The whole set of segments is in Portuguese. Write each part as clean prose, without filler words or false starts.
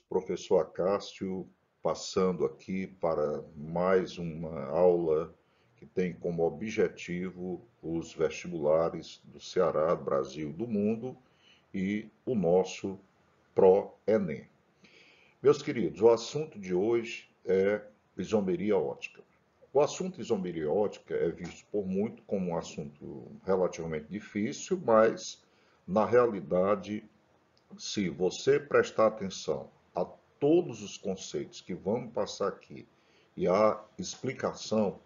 Professor Acácio, passando aqui para mais uma aula que tem como objetivo os vestibulares do Ceará, do Brasil, do mundo e o nosso Pro-ENEM. Meus queridos, o assunto de hoje é isomeria ótica. O assunto isomeria ótica é visto por muito como um assunto relativamente difícil, mas na realidade, se você prestar atenção a todos os conceitos que vamos passar aqui e a explicação,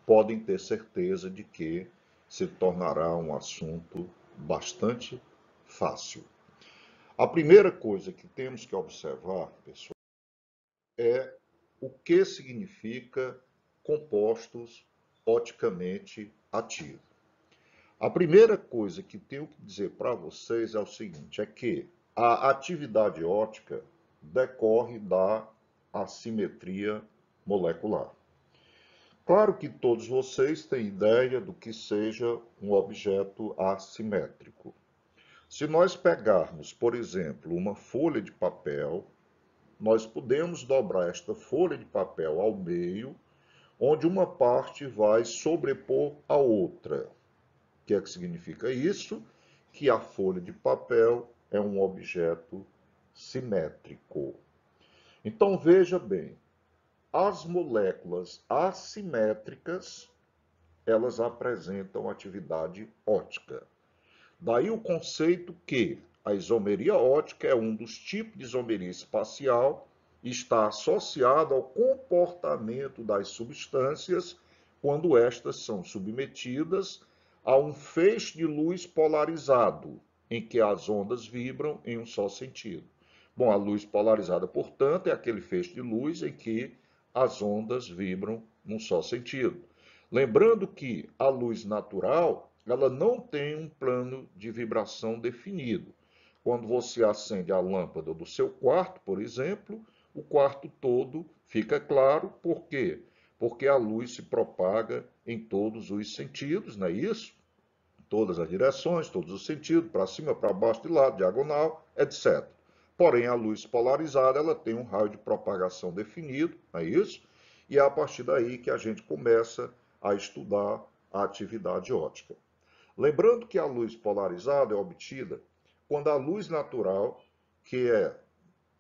podem ter certeza de que se tornará um assunto bastante fácil. A primeira coisa que temos que observar, pessoal, é o que significa compostos oticamente ativos. A primeira coisa que tenho que dizer para vocês é o seguinte, é que a atividade ótica decorre da assimetria molecular. Claro que todos vocês têm ideia do que seja um objeto assimétrico. Se nós pegarmos, por exemplo, uma folha de papel, nós podemos dobrar esta folha de papel ao meio, onde uma parte vai sobrepor a outra. O que é que significa isso? Que a folha de papel é um objeto simétrico. Então veja bem, as moléculas assimétricas, elas apresentam atividade ótica. Daí o conceito que a isomeria ótica é um dos tipos de isomeria espacial e está associado ao comportamento das substâncias quando estas são submetidas a um feixe de luz polarizado, em que as ondas vibram em um só sentido. Bom, a luz polarizada, portanto, é aquele feixe de luz em que as ondas vibram num só sentido. Lembrando que a luz natural, ela não tem um plano de vibração definido. Quando você acende a lâmpada do seu quarto, por exemplo, o quarto todo fica claro. Por quê? Porque a luz se propaga em todos os sentidos, não é isso? Todas as direções, todos os sentidos, para cima, para baixo, de lado, diagonal, etc. Porém, a luz polarizada, ela tem um raio de propagação definido, não é isso? E é a partir daí que a gente começa a estudar a atividade ótica. Lembrando que a luz polarizada é obtida quando a luz natural, que é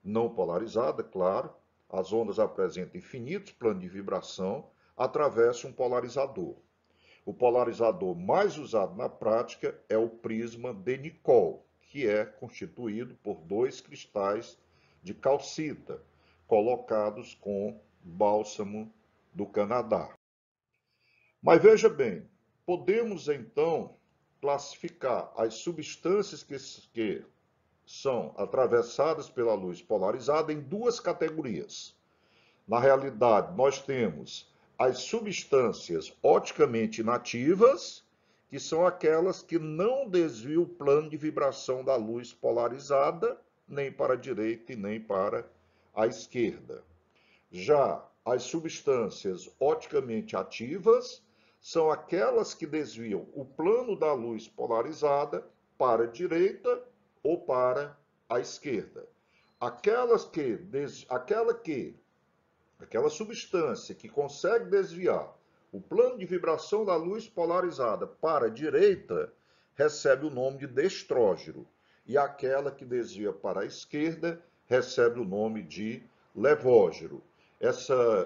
não polarizada, claro, as ondas apresentam infinitos planos de vibração, atravessa um polarizador. O polarizador mais usado na prática é o prisma de Nicol, que é constituído por dois cristais de calcita, colocados com bálsamo do Canadá. Mas veja bem, podemos então classificar as substâncias que são atravessadas pela luz polarizada em duas categorias. Na realidade, nós temos as substâncias oticamente inativas, que são aquelas que não desviam o plano de vibração da luz polarizada, nem para a direita e nem para a esquerda. Já as substâncias oticamente ativas são aquelas que desviam o plano da luz polarizada para a direita ou para a esquerda. Aquela substância que consegue desviar o plano de vibração da luz polarizada para a direita recebe o nome de destrógeno, e aquela que desvia para a esquerda recebe o nome de levógeno.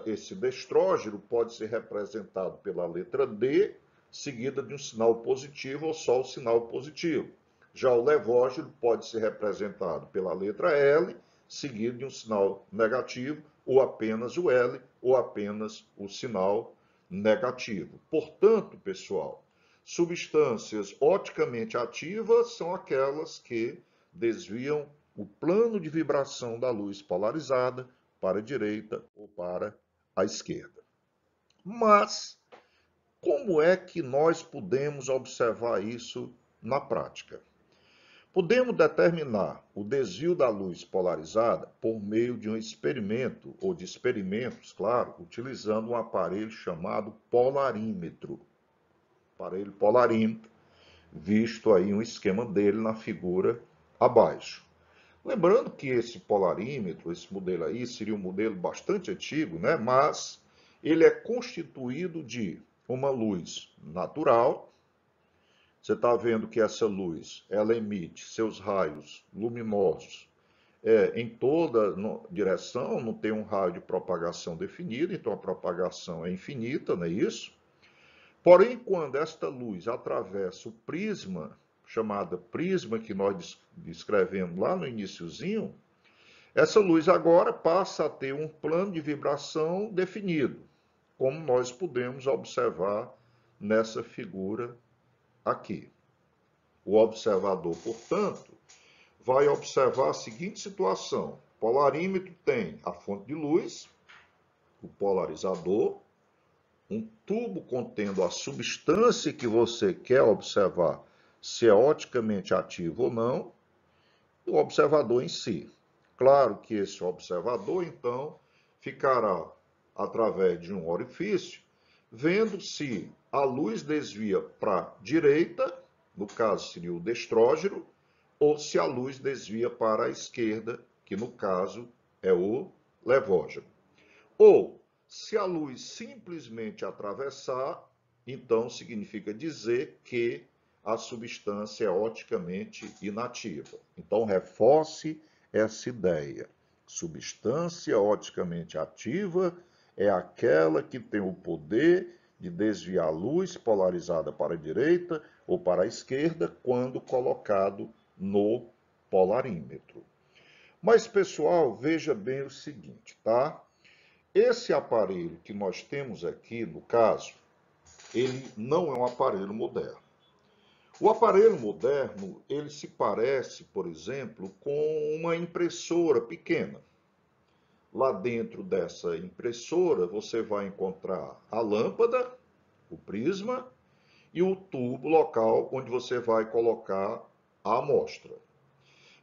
Esse destrógeno pode ser representado pela letra D, seguida de um sinal positivo ou só o sinal positivo. Já o levógeno pode ser representado pela letra L, seguido de um sinal negativo, ou apenas o L, ou apenas o sinal negativo. Portanto, pessoal, substâncias oticamente ativas são aquelas que desviam o plano de vibração da luz polarizada para a direita ou para a esquerda. Mas, como é que nós podemos observar isso na prática? Podemos determinar o desvio da luz polarizada por meio de um experimento, ou de experimentos, claro, utilizando um aparelho chamado polarímetro. Aparelho polarímetro, visto aí um esquema dele na figura abaixo. Lembrando que esse polarímetro, esse modelo aí, seria um modelo bastante antigo, né? Mas ele é constituído de uma luz natural. Você está vendo que essa luz, ela emite seus raios luminosos em toda direção, não tem um raio de propagação definido, então a propagação é infinita, não é isso? Porém, quando esta luz atravessa o prisma, chamada prisma que nós descrevemos lá no iniciozinho, essa luz agora passa a ter um plano de vibração definido, como nós podemos observar nessa figura aqui. O observador, portanto, vai observar a seguinte situação. O polarímetro tem a fonte de luz, o polarizador, um tubo contendo a substância que você quer observar, se é oticamente ativo ou não, e o observador em si. Claro que esse observador, então, ficará através de um orifício, vendo se a luz desvia para a direita, no caso seria o destrógeno, ou se a luz desvia para a esquerda, que no caso é o levógeno. Ou, se a luz simplesmente atravessar, então significa dizer que a substância é oticamente inativa. Então, reforce essa ideia. Substância oticamente ativa é aquela que tem o poder de desviar a luz polarizada para a direita ou para a esquerda quando colocado no polarímetro. Mas, pessoal, veja bem o seguinte, tá? Esse aparelho que nós temos aqui, no caso, ele não é um aparelho moderno. O aparelho moderno, ele se parece, por exemplo, com uma impressora pequena. Lá dentro dessa impressora, você vai encontrar a lâmpada, o prisma e o tubo local onde você vai colocar a amostra.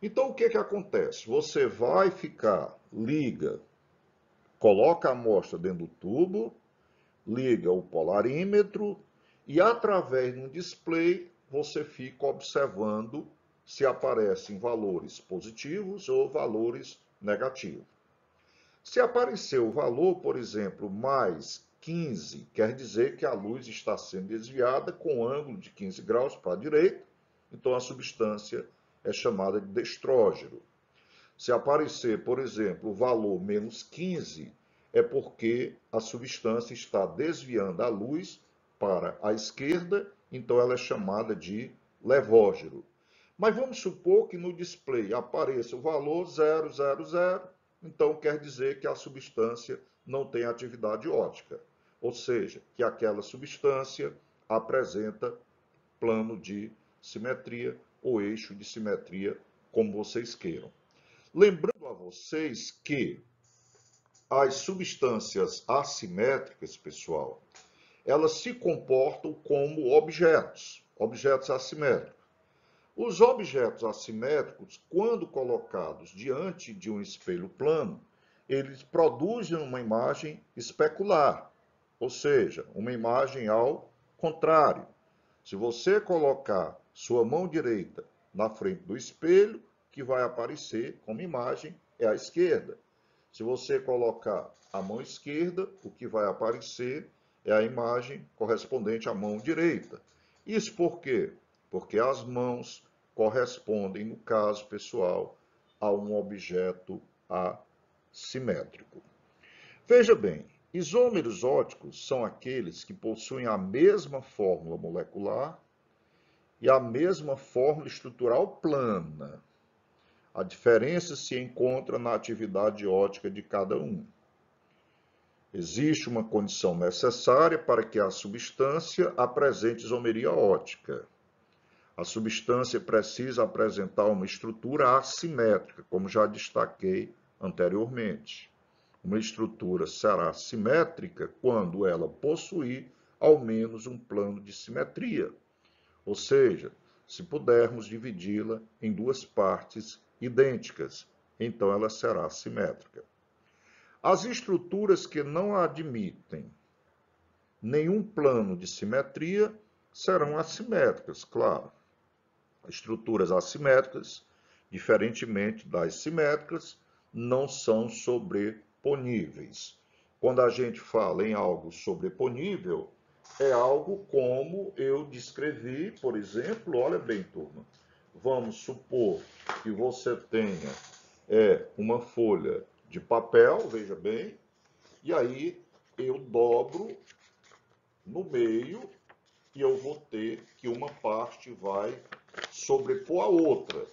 Então, o que que acontece? Você vai liga, coloca a amostra dentro do tubo, liga o polarímetro e através de um display você fica observando se aparecem valores positivos ou valores negativos. Se aparecer o valor, por exemplo, mais 15, quer dizer que a luz está sendo desviada com ângulo de 15 graus para a direita, então a substância é chamada de destrógeno. Se aparecer, por exemplo, o valor menos 15, é porque a substância está desviando a luz para a esquerda, então ela é chamada de levógeno. Mas vamos supor que no display apareça o valor 000, então quer dizer que a substância não tem atividade óptica, ou seja, que aquela substância apresenta plano de simetria ou eixo de simetria, como vocês queiram. Lembrando a vocês que as substâncias assimétricas, pessoal, elas se comportam como objetos assimétricos. Os objetos assimétricos, quando colocados diante de um espelho plano, eles produzem uma imagem especular, ou seja, uma imagem ao contrário. Se você colocar sua mão direita na frente do espelho, que vai aparecer como imagem é a esquerda. Se você colocar a mão esquerda, o que vai aparecer é a imagem correspondente à mão direita. Isso por quê? Porque as mãos correspondem, no caso pessoal, a um objeto assimétrico. Veja bem, isômeros ópticos são aqueles que possuem a mesma fórmula molecular e a mesma fórmula estrutural plana. A diferença se encontra na atividade óptica de cada um. Existe uma condição necessária para que a substância apresente isomeria óptica. A substância precisa apresentar uma estrutura assimétrica, como já destaquei anteriormente. Uma estrutura será simétrica quando ela possuir ao menos um plano de simetria, ou seja, se pudermos dividi-la em duas partes idênticas, então ela será simétrica. As estruturas que não admitem nenhum plano de simetria serão assimétricas, claro. Estruturas assimétricas diferentemente das simétricas, não são sobreponíveis. Quando a gente fala em algo sobreponível, é algo como eu descrevi, por exemplo, olha bem, turma, vamos supor que você tenha uma folha de papel, veja bem, e aí eu dobro no meio e eu vou ter que uma parte vai sobrepor a outra.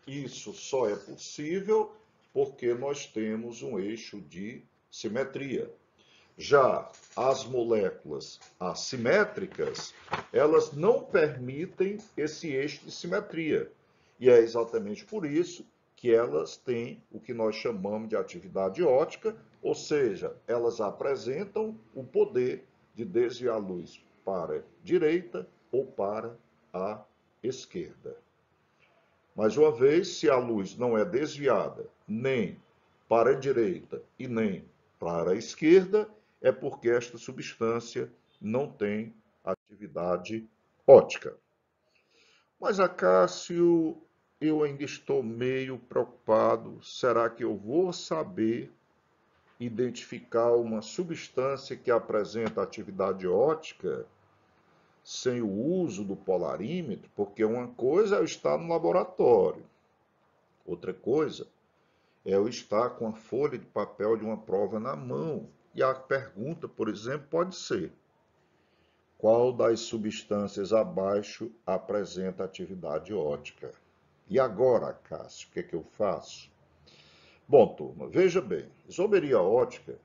Isso só é possível porque nós temos um eixo de simetria. Já as moléculas assimétricas, elas não permitem esse eixo de simetria. E é exatamente por isso que elas têm o que nós chamamos de atividade óptica, ou seja, elas apresentam o poder de desviar a luz para a direita ou para a esquerda. Mais uma vez, se a luz não é desviada nem para a direita e nem para a esquerda, é porque esta substância não tem atividade óptica. Mas, Acácio, eu ainda estou meio preocupado. Será que eu vou saber identificar uma substância que apresenta atividade óptica sem o uso do polarímetro? Porque uma coisa é eu estar no laboratório, outra coisa é eu estar com a folha de papel de uma prova na mão. E a pergunta, por exemplo, pode ser: qual das substâncias abaixo apresenta atividade óptica? E agora, Cássio, o que é que eu faço? Bom, turma, veja bem, isomeria óptica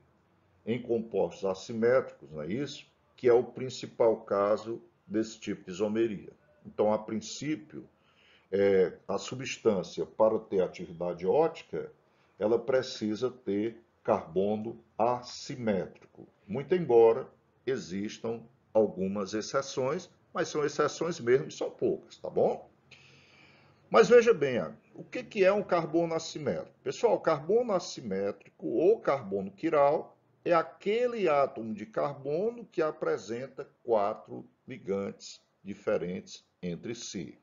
em compostos assimétricos, não é isso? Que é o principal caso desse tipo de isomeria. Então, a princípio, a substância, para ter atividade óptica, ela precisa ter carbono assimétrico. Muito embora existam algumas exceções, mas são exceções mesmo, são poucas, tá bom? Mas veja bem, o que é um carbono assimétrico? Pessoal, carbono assimétrico ou carbono quiral é aquele átomo de carbono que apresenta 4 ligantes diferentes entre si.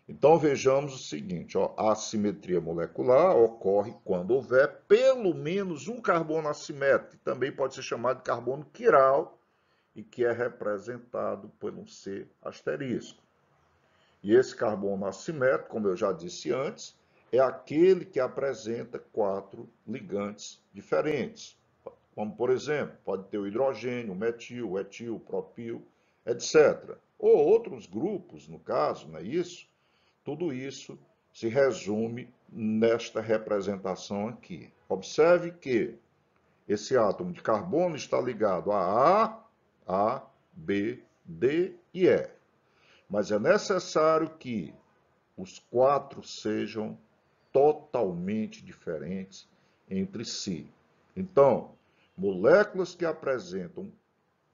Então vejamos o seguinte, ó, a assimetria molecular ocorre quando houver pelo menos um carbono assimétrico, que também pode ser chamado de carbono quiral, e que é representado por um C asterisco. E esse carbono assimétrico, como eu já disse antes, é aquele que apresenta 4 ligantes diferentes. Como, por exemplo, pode ter o hidrogênio, o metil, o etil, o propil, etc. Ou outros grupos, no caso, não é isso? Tudo isso se resume nesta representação aqui. Observe que esse átomo de carbono está ligado a A, B, D e E. Mas é necessário que os 4 sejam totalmente diferentes entre si. Então, moléculas que apresentam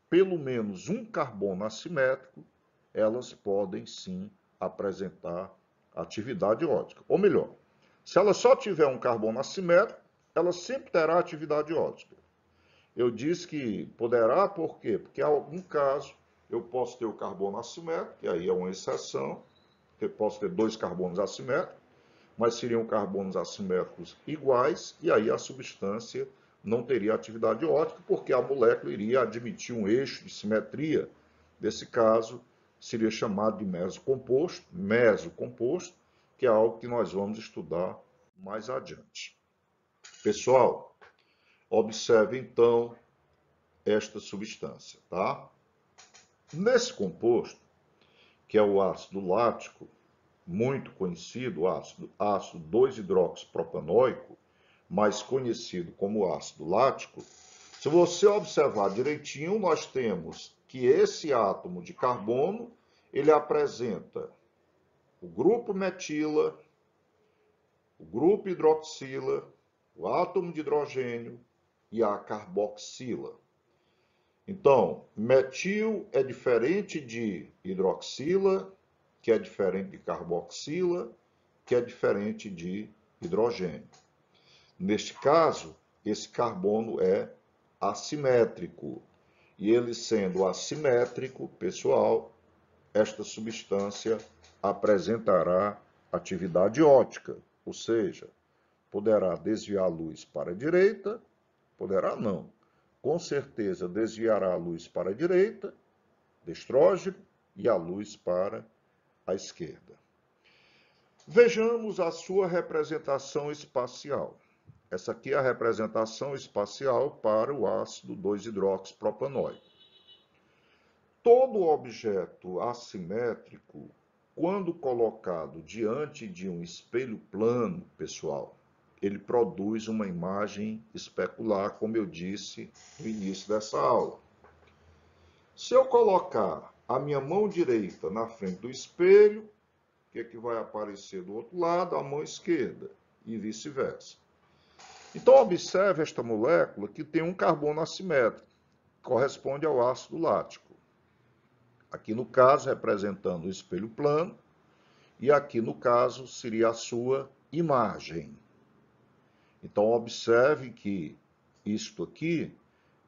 pelo menos um carbono assimétrico, elas podem sim apresentar atividade óptica. Ou melhor, se ela só tiver um carbono assimétrico, ela sempre terá atividade óptica. Eu disse que poderá, por quê? Porque em algum caso eu posso ter o carbono assimétrico, e aí é uma exceção, eu posso ter 2 carbonos assimétricos, mas seriam carbonos assimétricos iguais, e aí a substância não teria atividade óptica, porque a molécula iria admitir um eixo de simetria. Nesse caso, seria chamado de mesocomposto, que é algo que nós vamos estudar mais adiante. Pessoal, observe então esta substância, tá? Nesse composto, que é o ácido lático, muito conhecido, ácido 2-hidroxipropanoico, mais conhecido como ácido lático, se você observar direitinho, nós temos que esse átomo de carbono, ele apresenta o grupo metila, o grupo hidroxila, o átomo de hidrogênio e a carboxila. Então, metil é diferente de hidroxila, que é diferente de carboxila, que é diferente de hidrogênio. Neste caso, esse carbono é assimétrico. E ele sendo assimétrico, pessoal, esta substância apresentará atividade óptica, ou seja, poderá desviar a luz para a direita, poderá não. Com certeza desviará a luz para a direita, destrógeno, e a luz para a esquerda. Vejamos a sua representação espacial. Essa aqui é a representação espacial para o ácido 2-hidroxipropanoico. Todo objeto assimétrico, quando colocado diante de um espelho plano, pessoal, ele produz uma imagem especular, como eu disse no início dessa aula. Se eu colocar a minha mão direita na frente do espelho, o que é que vai aparecer do outro lado? A mão esquerda, e vice-versa. Então, observe esta molécula que tem um carbono assimétrico, que corresponde ao ácido lático. Aqui no caso, representando o espelho plano, e aqui no caso seria a sua imagem. Então, observe que isto aqui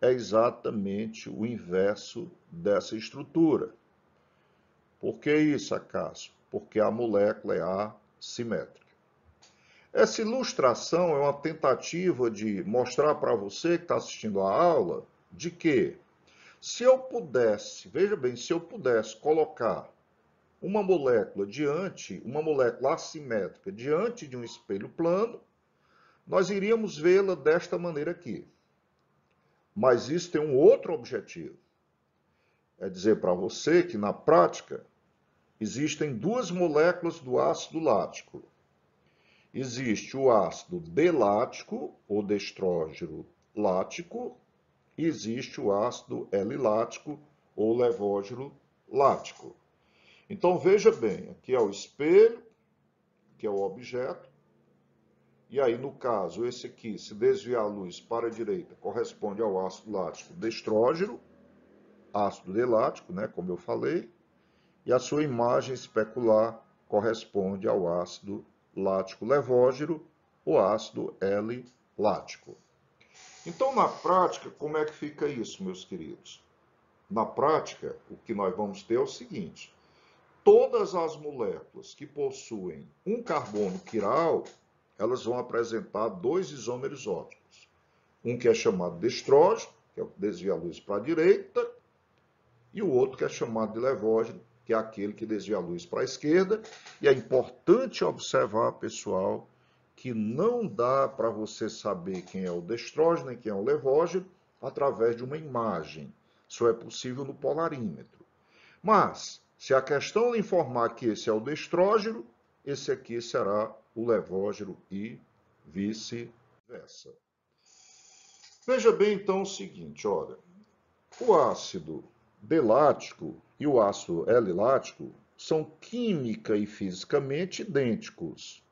é exatamente o inverso dessa estrutura. Por que isso, acaso? Porque a molécula é assimétrica. Essa ilustração é uma tentativa de mostrar para você que está assistindo a aula de que se eu pudesse, veja bem, se eu pudesse colocar uma molécula assimétrica diante de um espelho plano, nós iríamos vê-la desta maneira aqui. Mas isso tem um outro objetivo. É dizer para você que, na prática, existem duas moléculas do ácido lático. Existe o ácido D-lático, ou destrógeno lático, e existe o ácido L-lático, ou levógeno lático. Então, veja bem, aqui é o espelho, que é o objeto, e aí, no caso, esse aqui, se desviar a luz para a direita, corresponde ao ácido lático destrógeno, ácido D-lático, né, como eu falei, e a sua imagem especular corresponde ao ácido lático levógeno, ou ácido L-lático. Então, na prática, como é que fica isso, meus queridos? Na prática, o que nós vamos ter é o seguinte: todas as moléculas que possuem um carbono quiral, elas vão apresentar dois isômeros ópticos. Um que é chamado de estrógeno, que é o que desvia a luz para a direita, e o outro que é chamado de levógeno, que é aquele que desvia a luz para a esquerda. E é importante observar, pessoal, que não dá para você saber quem é o destrógeno e quem é o levógeno através de uma imagem. Só é possível no polarímetro. Mas, se a questão lhe informar que esse é o destrógeno, esse aqui será o levógeno e vice-versa. Veja bem, então, o seguinte, olha, o ácido D-lático e o ácido L-lático são química e fisicamente idênticos,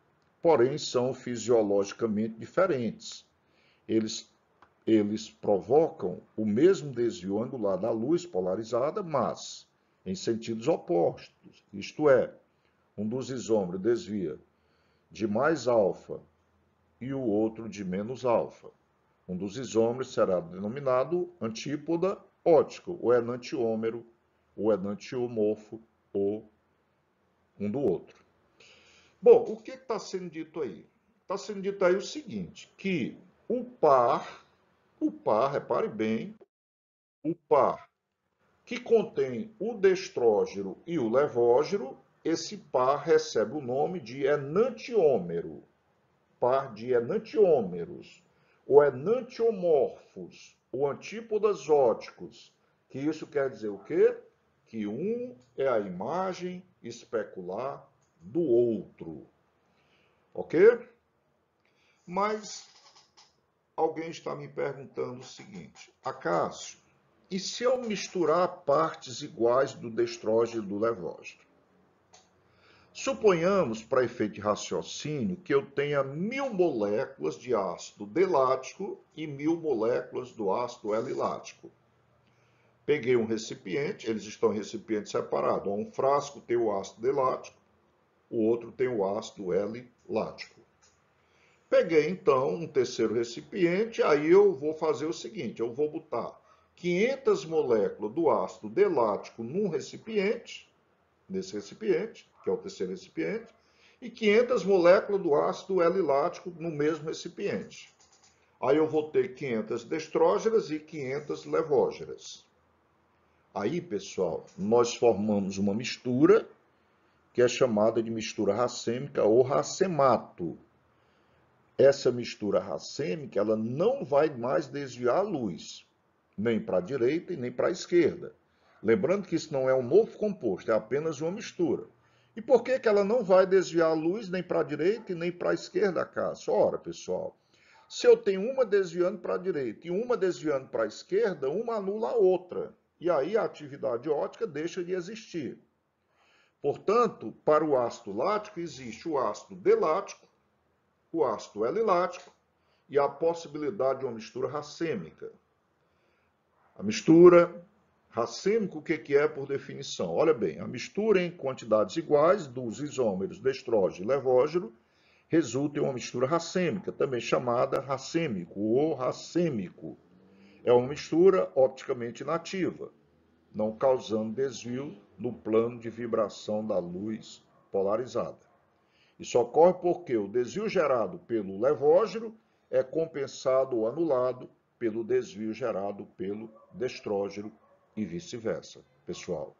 porém são fisiologicamente diferentes. Eles provocam o mesmo desvio angular da luz polarizada, mas em sentidos opostos. Isto é, um dos isômeros desvia de mais alfa e o outro de menos alfa. Um dos isômeros será denominado antípoda ótico, ou enantiômero, ou enantiomorfo, ou um do outro. Bom, o que está sendo dito aí? Está sendo dito aí o seguinte, que o par, repare bem, o par que contém o destrógeno e o levógeno, esse par recebe o nome de enantiômero, par de enantiômeros, ou enantiomorfos, ou antípodas óticos, que isso quer dizer o quê? Que um é a imagem especular do outro. Ok? Mas alguém está me perguntando o seguinte: Acácio, e se eu misturar partes iguais do destrógeno e do levógeno? Suponhamos, para efeito de raciocínio, que eu tenha 1000 moléculas de ácido D-lático e 1000 moléculas do ácido L-lático. Peguei um recipiente, eles estão em recipiente separado. Um frasco tem o ácido D-lático, o outro tem o ácido L-lático. Peguei, então, um terceiro recipiente, aí eu vou fazer o seguinte, eu vou botar 500 moléculas do ácido D-lático num recipiente, nesse recipiente, que é o terceiro recipiente, e 500 moléculas do ácido L-lático no mesmo recipiente. Aí eu vou ter 500 destrógenas e 500 levógenas. Aí, pessoal, nós formamos uma mistura que é chamada de mistura racêmica ou racemato. Essa mistura racêmica, ela não vai mais desviar a luz, nem para a direita e nem para a esquerda. Lembrando que isso não é um novo composto, é apenas uma mistura. E por que ela não vai desviar a luz nem para a direita e nem para a esquerda, Cássio? Ora, pessoal, se eu tenho uma desviando para a direita e uma desviando para a esquerda, uma anula a outra. E aí a atividade óptica deixa de existir. Portanto, para o ácido lático existe o ácido D-lático, o ácido L-lático e a possibilidade de uma mistura racêmica. A mistura racêmica, o que é por definição? Olha bem, a mistura em quantidades iguais dos isômeros destrógeno e levógeno resulta em uma mistura racêmica, também chamada racêmico ou racêmico. É uma mistura opticamente inativa, não causando desvio no plano de vibração da luz polarizada. Isso ocorre porque o desvio gerado pelo levógeno é compensado ou anulado pelo desvio gerado pelo destrógeno e vice-versa, pessoal.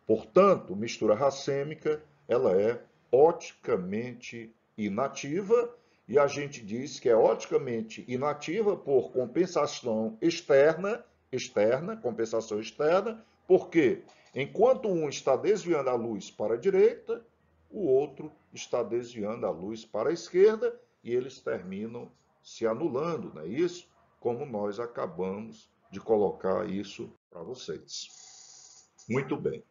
Portanto, mistura racêmica, ela é oticamente inativa e a gente diz que é oticamente inativa por compensação externa, compensação externa, porque enquanto um está desviando a luz para a direita, o outro está desviando a luz para a esquerda e eles terminam se anulando, não é isso? Como nós acabamos de colocar isso para vocês. Muito bem.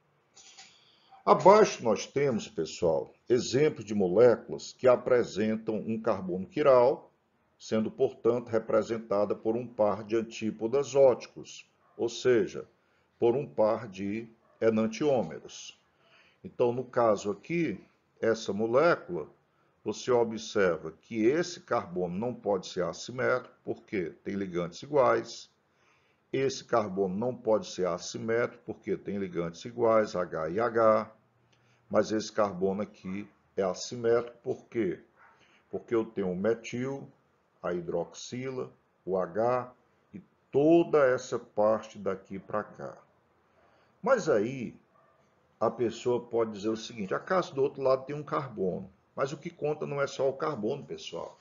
Abaixo nós temos, pessoal, exemplos de moléculas que apresentam um carbono quiral, sendo, portanto, representada por um par de antípodas óticos, ou seja, por um par de enantiômeros. Então, no caso aqui, essa molécula, você observa que esse carbono não pode ser assimétrico, porque tem ligantes iguais. Esse carbono não pode ser assimétrico, porque tem ligantes iguais, H e H. Mas esse carbono aqui é assimétrico, por quê? Porque eu tenho o metil, a hidroxila, o H e toda essa parte daqui para cá. Mas aí, a pessoa pode dizer o seguinte, acaso do outro lado tem um carbono. Mas o que conta não é só o carbono, pessoal.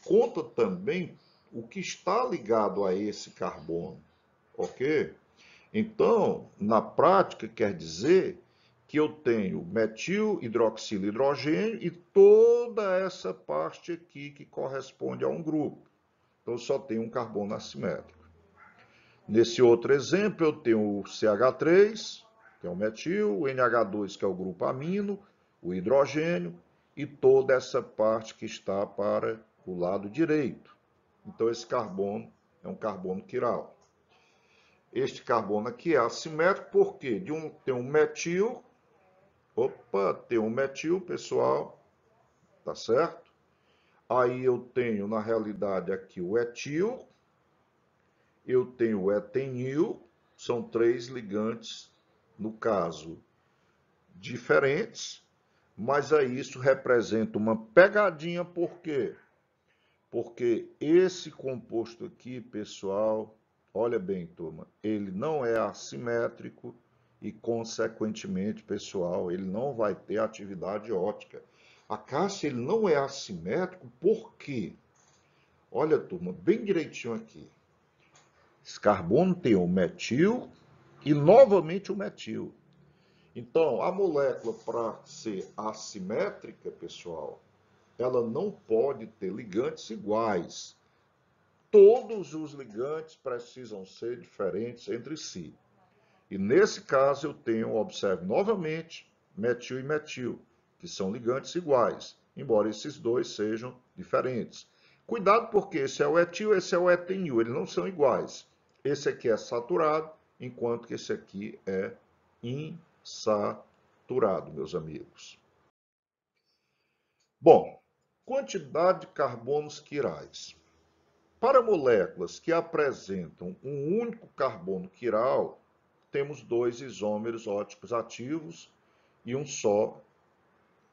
Conta também o que está ligado a esse carbono, ok? Então, na prática, quer dizer que eu tenho metil, hidroxila, hidrogênio e toda essa parte aqui que corresponde a um grupo. Então, só tenho um carbono assimétrico. Nesse outro exemplo, eu tenho o CH3, que é o metil, o NH2, que é o grupo amino, o hidrogênio e toda essa parte que está para o lado direito. Então, esse carbono é um carbono quiral. Este carbono aqui é assimétrico porque tem um metil, tem um metil, pessoal, tá certo? Aí eu tenho, na realidade, aqui o etil, eu tenho o etenil, são três ligantes, no caso, diferentes, mas aí isso representa uma pegadinha, por quê? Porque esse composto aqui, pessoal, olha bem, turma, ele não é assimétrico e, consequentemente, pessoal, ele não vai ter atividade óptica. A Cássia, ele não é assimétrico, por quê? Olha, turma, bem direitinho aqui. Esse carbono tem o metil e, novamente, o metil. Então, a molécula, para ser assimétrica, pessoal, ela não pode ter ligantes iguais. Todos os ligantes precisam ser diferentes entre si. E nesse caso eu tenho, observe novamente, metil e metil, que são ligantes iguais, embora esses dois sejam diferentes. Cuidado porque esse é o etil, esse é o etenil, eles não são iguais. Esse aqui é saturado, enquanto que esse aqui é insaturado, meus amigos. Bom, quantidade de carbonos quirais. Para moléculas que apresentam um único carbono quiral, temos dois isômeros óticos ativos e um só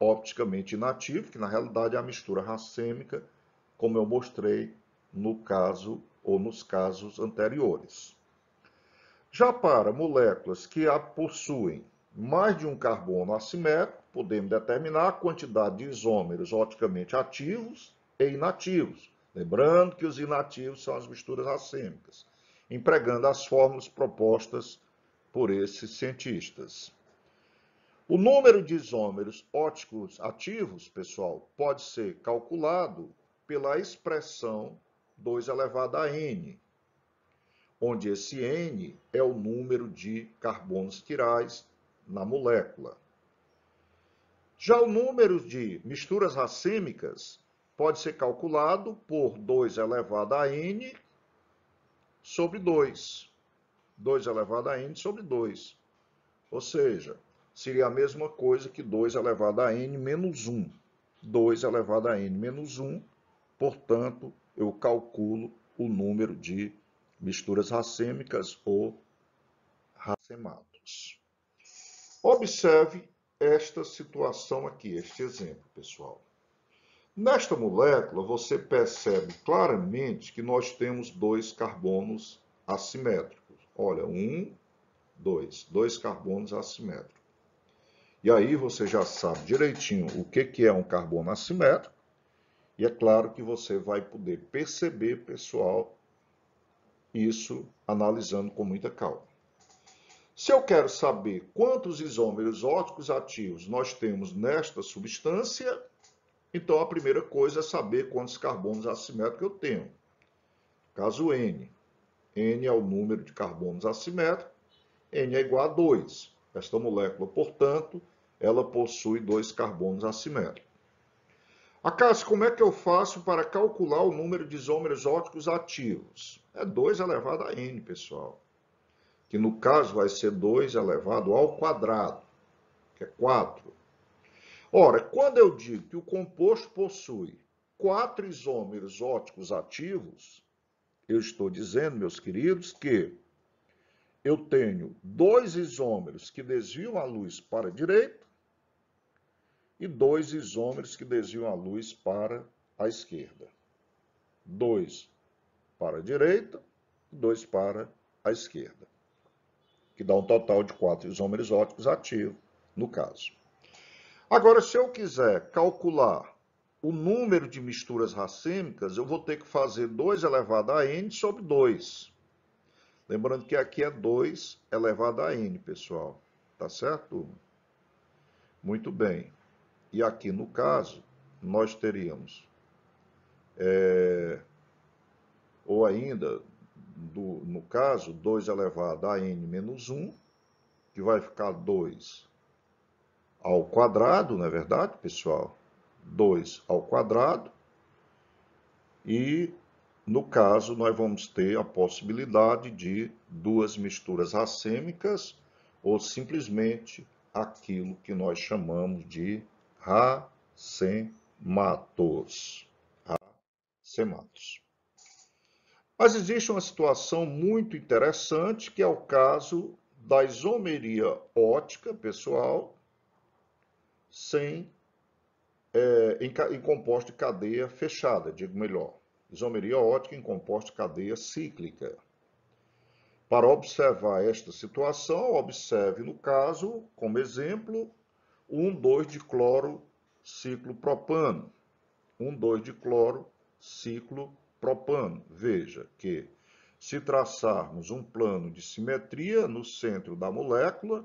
opticamente inativo, que na realidade é a mistura racêmica, como eu mostrei no caso ou nos casos anteriores. Já para moléculas que possuem mais de um carbono assimétrico, podemos determinar a quantidade de isômeros oticamente ativos e inativos. Lembrando que os inativos são as misturas racêmicas, empregando as fórmulas propostas por esses cientistas. O número de isômeros óticos ativos, pessoal, pode ser calculado pela expressão 2 elevado a n, onde esse N é o número de carbonos quirais na molécula. Já o número de misturas racêmicas pode ser calculado por 2 elevado a N sobre 2. 2 elevado a N sobre 2. Ou seja, seria a mesma coisa que 2 elevado a N menos 1. 2 elevado a N menos 1, portanto, eu calculo o número de misturas racêmicas ou racematos. Observe esta situação aqui, este exemplo, pessoal. Nesta molécula, você percebe claramente que nós temos 2 carbonos assimétricos. Olha, 1, 2, 2 carbonos assimétricos. E aí você já sabe direitinho o que é um carbono assimétrico. E é claro que você vai poder perceber, pessoal, isso analisando com muita calma. Se eu quero saber quantos isômeros óticos ativos nós temos nesta substância, então a primeira coisa é saber quantos carbonos assimétricos eu tenho. Caso N. N é o número de carbonos assimétricos, N é igual a 2. Esta molécula, portanto, ela possui 2 carbonos assimétricos. Acácio, como é que eu faço para calcular o número de isômeros óticos ativos? É 2 elevado a N, pessoal. Que no caso vai ser 2 elevado ao quadrado, que é 4. Ora, quando eu digo que o composto possui 4 isômeros óticos ativos, eu estou dizendo, meus queridos, que eu tenho 2 isômeros que desviam a luz para a direita e 2 isômeros que desviam a luz para a esquerda. 2 para a direita e 2 para a esquerda, que dá um total de 4 isômeros óticos ativos, no caso. Agora, se eu quiser calcular o número de misturas racêmicas, eu vou ter que fazer 2 elevado a N sobre 2. Lembrando que aqui é 2 elevado a N, pessoal. Tá certo? Muito bem. E aqui, no caso, nós teríamos, ou ainda, no caso, 2 elevado a N menos 1, que vai ficar 2 ao quadrado, não é verdade, pessoal? 2 ao quadrado. E, no caso, nós vamos ter a possibilidade de 2 misturas racêmicas ou simplesmente aquilo que nós chamamos de racematos. Racematos. Mas existe uma situação muito interessante, que é o caso da isomeria ótica, pessoal, em composto de cadeia fechada, digo melhor. Isomeria ótica em composto de cadeia cíclica. Para observar esta situação, observe no caso, como exemplo, 1,2 de cloro ciclopropano. 1,2 de cloro ciclopropano. Veja que, se traçarmos um plano de simetria no centro da molécula,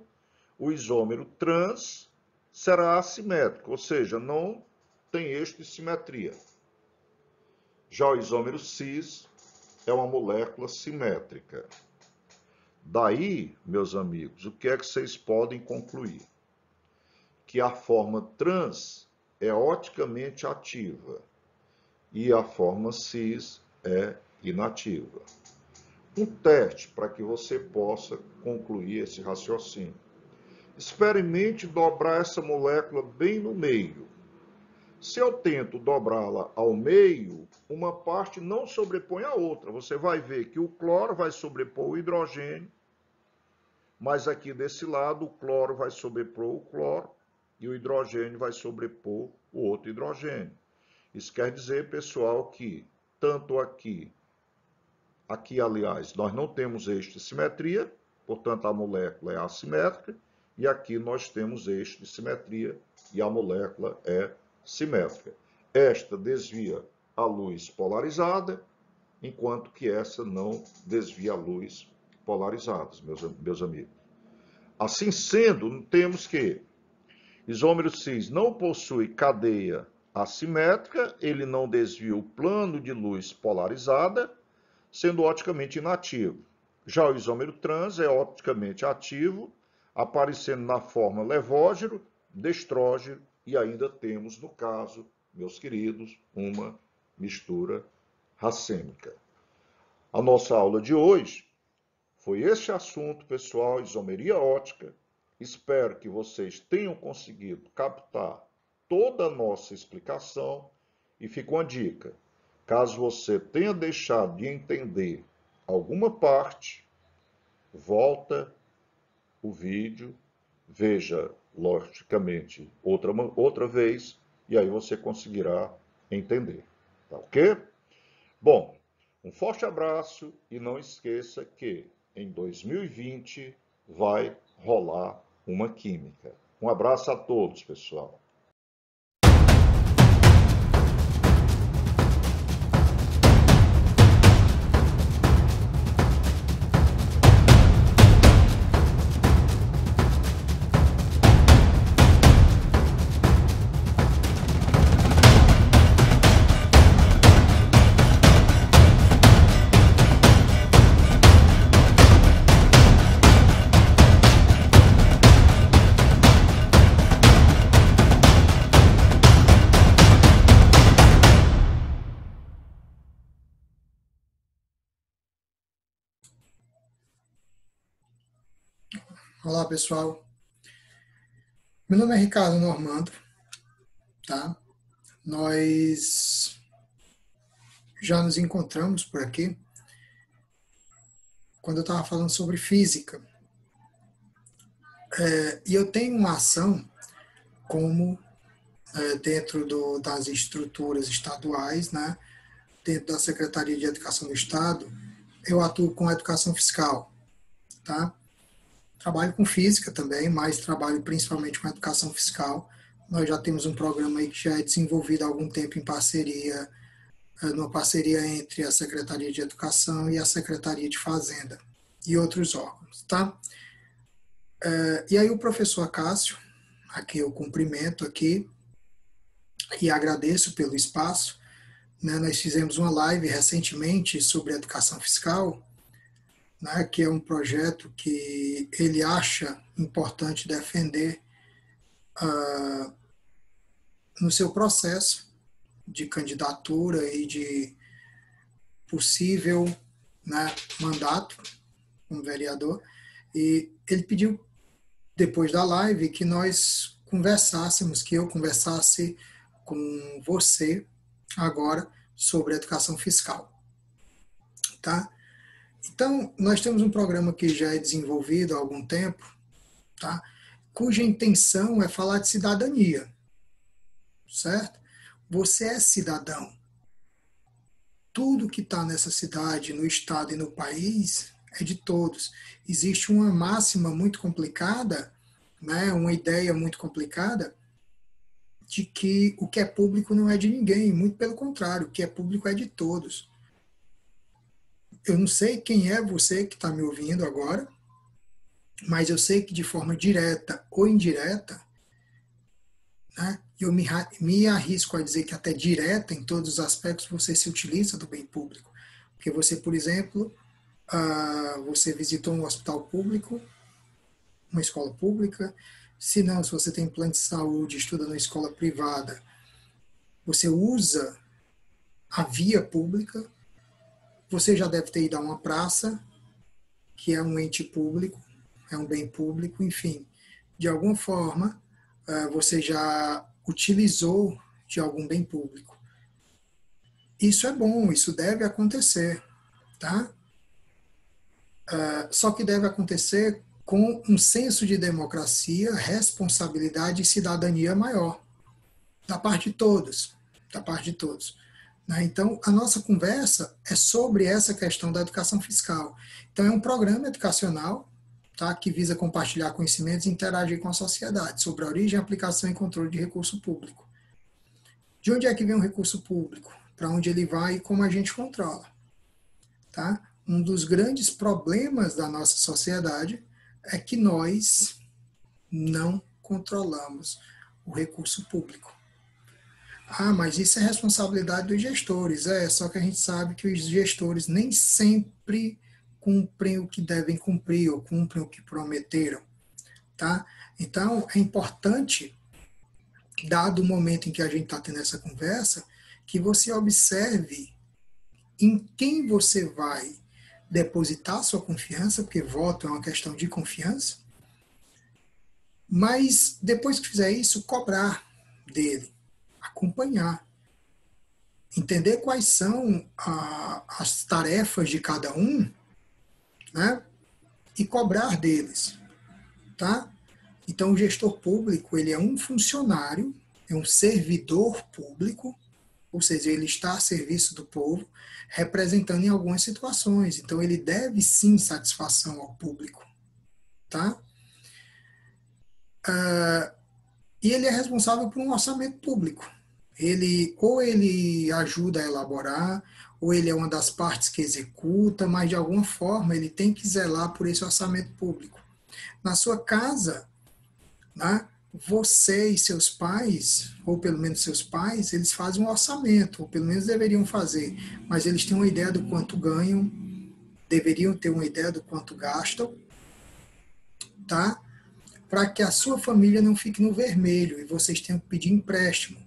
o isômero trans será assimétrico, ou seja, não tem eixo de simetria. Já o isômero cis é uma molécula simétrica. Daí, meus amigos, o que é que vocês podem concluir? Que a forma trans é oticamente ativa e a forma cis é inativa. Um teste para que você possa concluir esse raciocínio. Experimente dobrar essa molécula bem no meio. Se eu tento dobrá-la ao meio, uma parte não sobrepõe a outra. Você vai ver que o cloro vai sobrepor o hidrogênio, mas aqui desse lado o cloro vai sobrepor o cloro e o hidrogênio vai sobrepor o outro hidrogênio. Isso quer dizer, pessoal, que tanto aqui, aliás, nós não temos eixo de simetria, portanto a molécula é assimétrica, e aqui nós temos eixo de simetria e a molécula é simétrica. Esta desvia a luz polarizada, enquanto que essa não desvia a luz polarizada, meus amigos. Assim sendo, temos que isômero cis não possui cadeia assimétrica, ele não desvia o plano de luz polarizada, sendo opticamente inativo. Já o isômero trans é opticamente ativo, aparecendo na forma levógeno, destrógeno, e ainda temos, no caso, meus queridos, uma mistura racêmica. A nossa aula de hoje foi este assunto, pessoal, isomeria óptica. Espero que vocês tenham conseguido captar toda a nossa explicação e fica uma dica. Caso você tenha deixado de entender alguma parte, volta o vídeo, veja, logicamente, outra vez, e aí você conseguirá entender. Tá ok? Bom, um forte abraço e não esqueça que em 2020 vai rolar uma química. Um abraço a todos, pessoal. Olá, pessoal. Meu nome é Ricardo Normando, tá? Nós já nos encontramos por aqui quando eu estava falando sobre física. E eu tenho uma ação como dentro das estruturas estaduais, né? Dentro da Secretaria de Educação do Estado, eu atuo com a educação fiscal, tá? Trabalho com física também, mas trabalho principalmente com educação fiscal. Nós já temos um programa aí que já é desenvolvido há algum tempo em parceria, numa parceria entre a Secretaria de Educação e a Secretaria de Fazenda e outros órgãos, tá? E aí o professor Acácio, aqui eu cumprimento aqui e agradeço pelo espaço, né? Nós fizemos uma live recentemente sobre educação fiscal, né, que é um projeto que ele acha importante defender no seu processo de candidatura e de possível, né, mandato como vereador. E ele pediu, depois da live, que nós conversássemos, que eu conversasse com você agora sobre educação fiscal, tá? Então, nós temos um programa que já é desenvolvido há algum tempo, tá? Cuja intenção é falar de cidadania, certo? Você é cidadão. Tudo que está nessa cidade, no estado e no país é de todos. Existe uma máxima muito complicada, né? Uma ideia muito complicada de que o que é público não é de ninguém, muito pelo contrário, o que é público é de todos. Eu não sei quem é você que está me ouvindo agora, mas eu sei que de forma direta ou indireta, né, eu me arrisco a dizer que até direta em todos os aspectos você se utiliza do bem público. Porque você, por exemplo, você visitou um hospital público, uma escola pública. Se não, se você tem plano de saúde, estuda numa escola privada, você usa a via pública. Você já deve ter ido a uma praça, que é um ente público, é um bem público, enfim. De alguma forma, você já utilizou de algum bem público. Isso é bom, isso deve acontecer, tá? Só que deve acontecer com um senso de democracia, responsabilidade e cidadania maior, da parte de todos, da parte de todos. Então, a nossa conversa é sobre essa questão da educação fiscal. Então, é um programa educacional, tá, que visa compartilhar conhecimentos e interagir com a sociedade sobre a origem, aplicação e controle de recurso público. De onde é que vem o recurso público? Para onde ele vai e como a gente controla. Tá? Um dos grandes problemas da nossa sociedade é que nós não controlamos o recurso público. Ah, mas isso é responsabilidade dos gestores. Só que a gente sabe que os gestores nem sempre cumprem o que devem cumprir ou cumprem o que prometeram. Tá? Então, é importante, dado o momento em que a gente está tendo essa conversa, que você observe em quem você vai depositar sua confiança, porque voto é uma questão de confiança, mas depois que fizer isso, cobrar dele, acompanhar, entender quais são as tarefas de cada um, né, e cobrar deles, tá? Então, o gestor público, ele é um funcionário, é um servidor público, ou seja, ele está a serviço do povo, representando em algumas situações. Então, ele deve sim satisfação ao público, tá? E ele é responsável por um orçamento público. Ou ele ajuda a elaborar, ou ele é uma das partes que executa, mas de alguma forma ele tem que zelar por esse orçamento público. Na sua casa, né, você e seus pais, ou pelo menos seus pais, eles fazem um orçamento, ou pelo menos deveriam fazer, mas eles têm uma ideia do quanto ganham, deveriam ter uma ideia do quanto gastam, tá? Para que a sua família não fique no vermelho e vocês tenham que pedir empréstimo.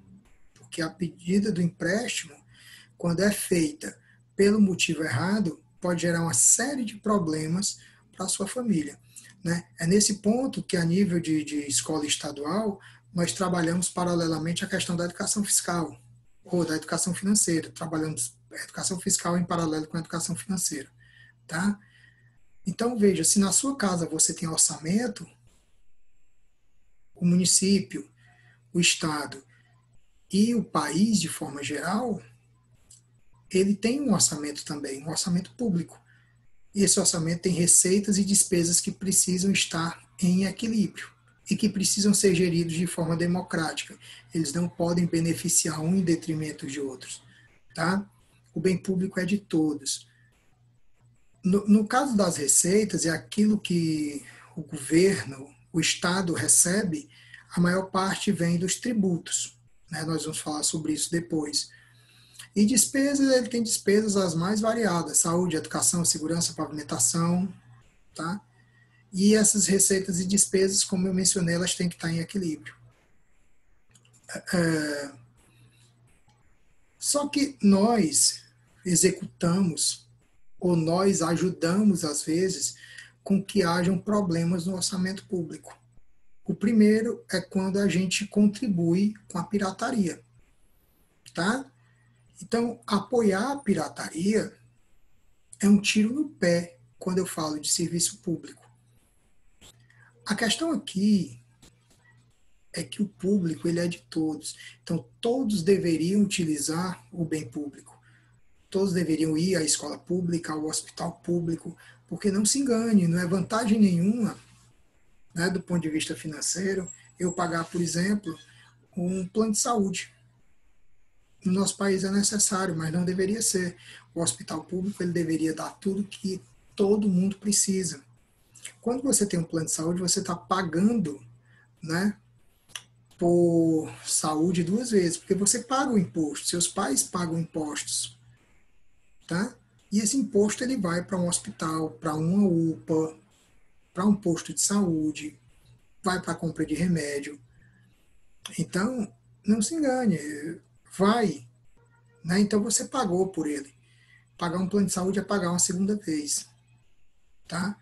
Porque a pedida do empréstimo, quando é feita pelo motivo errado, pode gerar uma série de problemas para a sua família. Né? É nesse ponto que, a nível de escola estadual, nós trabalhamos paralelamente a questão da educação fiscal ou da educação financeira. Trabalhamos a educação fiscal em paralelo com a educação financeira. Tá? Então, veja, se na sua casa você tem orçamento, o município, o estado e o país, de forma geral, ele tem um orçamento também, um orçamento público. E esse orçamento tem receitas e despesas que precisam estar em equilíbrio e que precisam ser geridos de forma democrática. Eles não podem beneficiar um em detrimento de outros. Tá? O bem público é de todos. No caso das receitas, é aquilo que o governo, o Estado recebe, a maior parte vem dos tributos. Né? Nós vamos falar sobre isso depois. E despesas, ele tem despesas as mais variadas, saúde, educação, segurança, pavimentação, tá? E essas receitas e despesas, como eu mencionei, elas têm que estar em equilíbrio. Só que nós executamos, ou nós ajudamos, às vezes, com que hajam problemas no orçamento público. O primeiro é quando a gente contribui com a pirataria, tá? Então, apoiar a pirataria é um tiro no pé quando eu falo de serviço público. A questão aqui é que o público ele é de todos. Então, todos deveriam utilizar o bem público. Todos deveriam ir à escola pública, ao hospital público, porque não se engane, não é vantagem nenhuma, né, do ponto de vista financeiro, eu pagar, por exemplo, um plano de saúde. No nosso país é necessário, mas não deveria ser. O hospital público ele deveria dar tudo que todo mundo precisa. Quando você tem um plano de saúde, você está pagando, né, por saúde duas vezes, porque você paga o imposto, seus pais pagam impostos, tá? E esse imposto ele vai para um hospital, para uma UPA, para um posto de saúde, vai para a compra de remédio. Então, não se engane, vai, né? Então você pagou por ele. Pagar um plano de saúde é pagar uma segunda vez, tá?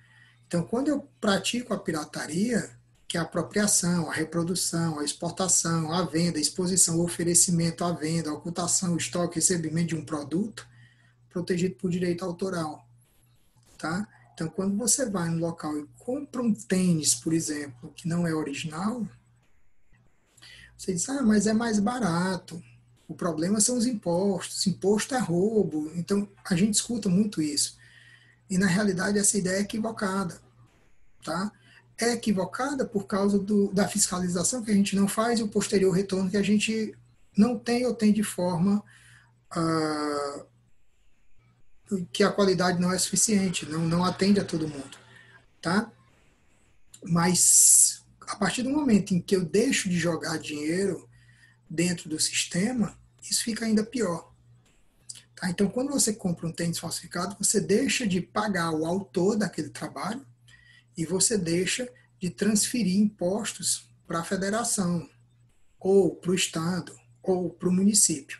Então, quando eu pratico a pirataria, que é a apropriação, a reprodução, a exportação, a venda, a exposição, o oferecimento, a venda, a ocultação, o estoque, recebimento de um produto, protegido por direito autoral, tá? Então, quando você vai no local e compra um tênis, por exemplo, que não é original, você diz, ah, mas é mais barato. O problema são os impostos. Imposto é roubo. Então, a gente escuta muito isso. E, na realidade, essa ideia é equivocada. Tá? É equivocada por causa da fiscalização que a gente não faz e o posterior retorno que a gente não tem ou tem de forma que a qualidade não é suficiente, não atende a todo mundo. Tá? Mas, a partir do momento em que eu deixo de jogar dinheiro dentro do sistema, isso fica ainda pior. Tá? Então, quando você compra um tênis falsificado, você deixa de pagar o autor daquele trabalho e você deixa de transferir impostos para a federação, ou para o estado, ou para o município.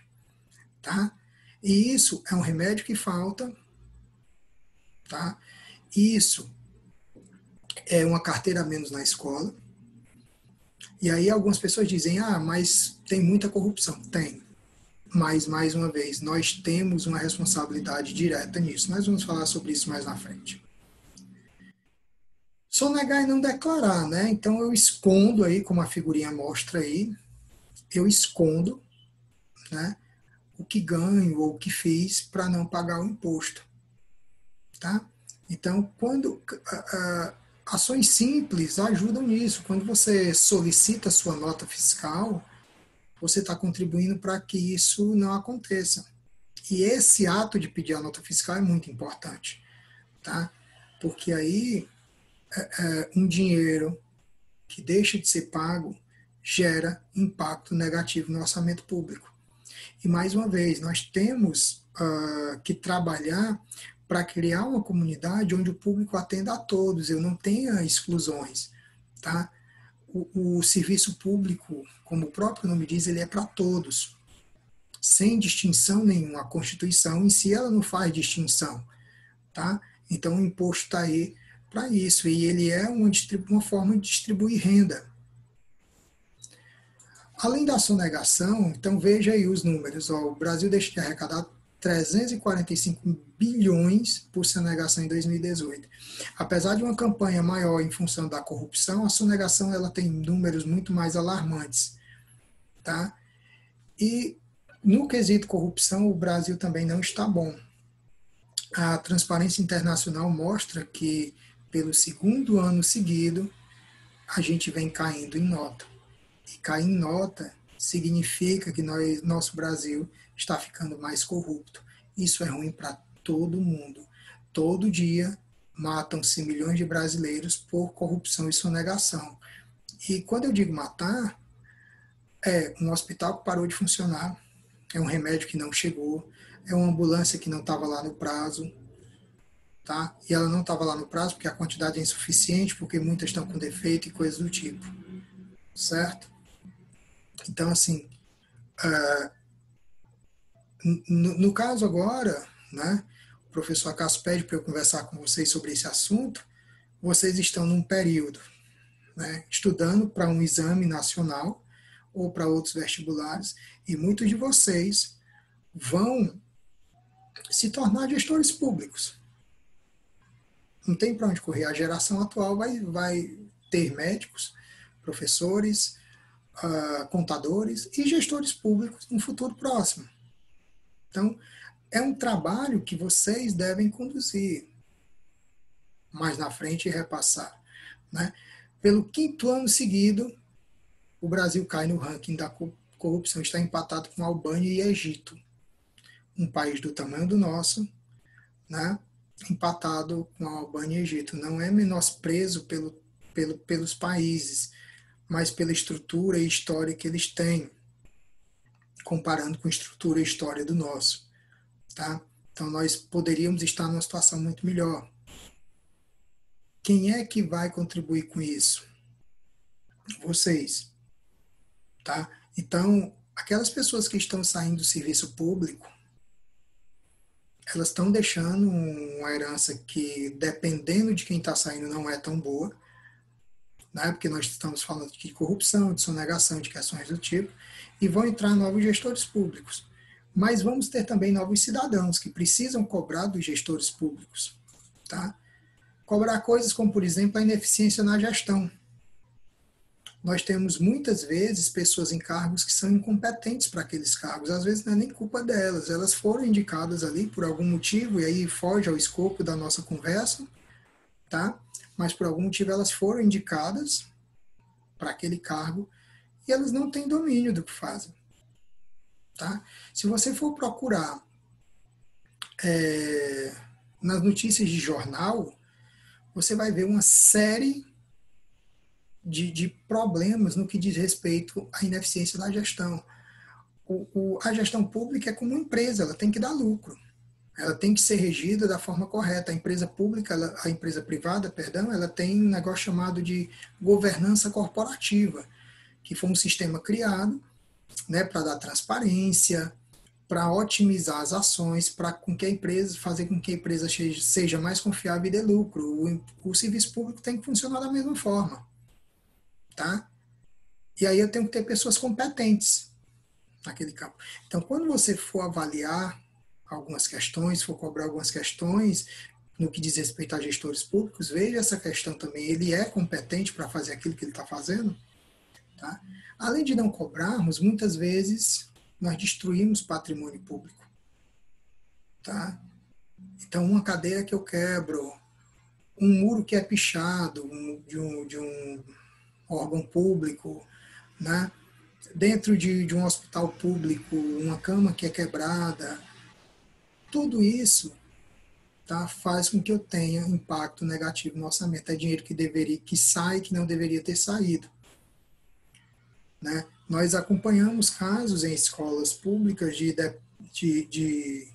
Tá? E isso é um remédio que falta. Tá? Isso é uma carteira a menos na escola. E aí algumas pessoas dizem, ah, mas tem muita corrupção. Tem. Mas, mais uma vez, nós temos uma responsabilidade direta nisso. Nós vamos falar sobre isso mais na frente. Sonegar e não declarar, né? Então eu escondo aí, como a figurinha mostra aí, eu escondo, né, o que ganho ou o que fiz para não pagar o imposto. Tá? Então, quando ações simples ajudam nisso. Quando você solicita sua nota fiscal, você está contribuindo para que isso não aconteça. E esse ato de pedir a nota fiscal é muito importante, tá? Porque aí um dinheiro que deixa de ser pago gera impacto negativo no orçamento público. E mais uma vez, nós temos que trabalhar para criar uma comunidade onde o público atenda a todos, eu não tenha exclusões, tá? O serviço público, como o próprio nome diz, ele é para todos, sem distinção nenhuma. A Constituição em si, ela não faz distinção, tá? Então o imposto está aí para isso, e ele é uma forma de distribuir renda. Além da sonegação, então veja aí os números, ó, o Brasil deixa de arrecadar 345 bilhões por sonegação em 2018. Apesar de uma campanha maior em função da corrupção, a sonegação ela tem números muito mais alarmantes, tá? E no quesito corrupção, o Brasil também não está bom. A Transparência Internacional mostra que, pelo segundo ano seguido, a gente vem caindo em nota. E cair em nota significa que nosso Brasil está ficando mais corrupto. Isso é ruim para todo mundo. Todo dia matam-se milhões de brasileiros por corrupção e sonegação. E quando eu digo matar, é um hospital que parou de funcionar, é um remédio que não chegou, é uma ambulância que não estava lá no prazo, tá? E ela não estava lá no prazo porque a quantidade é insuficiente, porque muitas estão com defeito e coisas do tipo, certo? Então, assim, no caso agora, né, o professor Acácio pede para eu conversar com vocês sobre esse assunto. Vocês estão num período, né, estudando para um exame nacional ou para outros vestibulares, e muitos de vocês vão se tornar gestores públicos. Não tem para onde correr. A geração atual vai ter médicos, professores, contadores e gestores públicos no futuro próximo. Então, é um trabalho que vocês devem conduzir mais na frente e repassar, né? Pelo 5º ano seguido, o Brasil cai no ranking da corrupção, está empatado com Albânia e Egito, um país do tamanho do nosso, né? Empatado com a Albânia e Egito. Não é menosprezo pelos países, mas pela estrutura e história que eles têm, comparando com a estrutura e história do nosso. Tá? Então, nós poderíamos estar numa situação muito melhor. Quem é que vai contribuir com isso? Vocês. Tá? Então, aquelas pessoas que estão saindo do serviço público, elas estão deixando uma herança que, dependendo de quem está saindo, não é tão boa, né? Porque nós estamos falando de corrupção, de sonegação, de questões do tipo, e vão entrar novos gestores públicos. Mas vamos ter também novos cidadãos que precisam cobrar dos gestores públicos. Tá? Cobrar coisas como, por exemplo, a ineficiência na gestão. Nós temos muitas vezes pessoas em cargos que são incompetentes para aqueles cargos. Às vezes não é nem culpa delas, elas foram indicadas ali por algum motivo, e aí foge ao escopo da nossa conversa, tá? Mas por algum motivo elas foram indicadas para aquele cargo e elas não têm domínio do que fazem, tá? Se você for procurar nas notícias de jornal, você vai ver uma série de problemas no que diz respeito à ineficiência da gestão. A gestão pública é como uma empresa, ela tem que dar lucro. Ela tem que ser regida da forma correta. A empresa pública, a empresa privada, perdão, ela tem um negócio chamado de governança corporativa, que foi um sistema criado, né, para dar transparência, para otimizar as ações, para fazer com que a empresa seja mais confiável e dê lucro. O serviço público tem que funcionar da mesma forma, tá? E aí eu tenho que ter pessoas competentes naquele campo. Então, quando você for avaliar algumas questões, for cobrar algumas questões no que diz respeito a gestores públicos, veja essa questão também. Ele é competente para fazer aquilo que ele está fazendo? Tá? Além de não cobrarmos, muitas vezes nós destruímos patrimônio público. Tá? Então, uma cadeira que eu quebro, um muro que é pichado de um órgão público, né? Dentro de um hospital público, uma cama que é quebrada, tudo isso, tá, faz com que eu tenha impacto negativo no orçamento. É dinheiro que sai, que não deveria ter saído. Né? Nós acompanhamos casos em escolas públicas de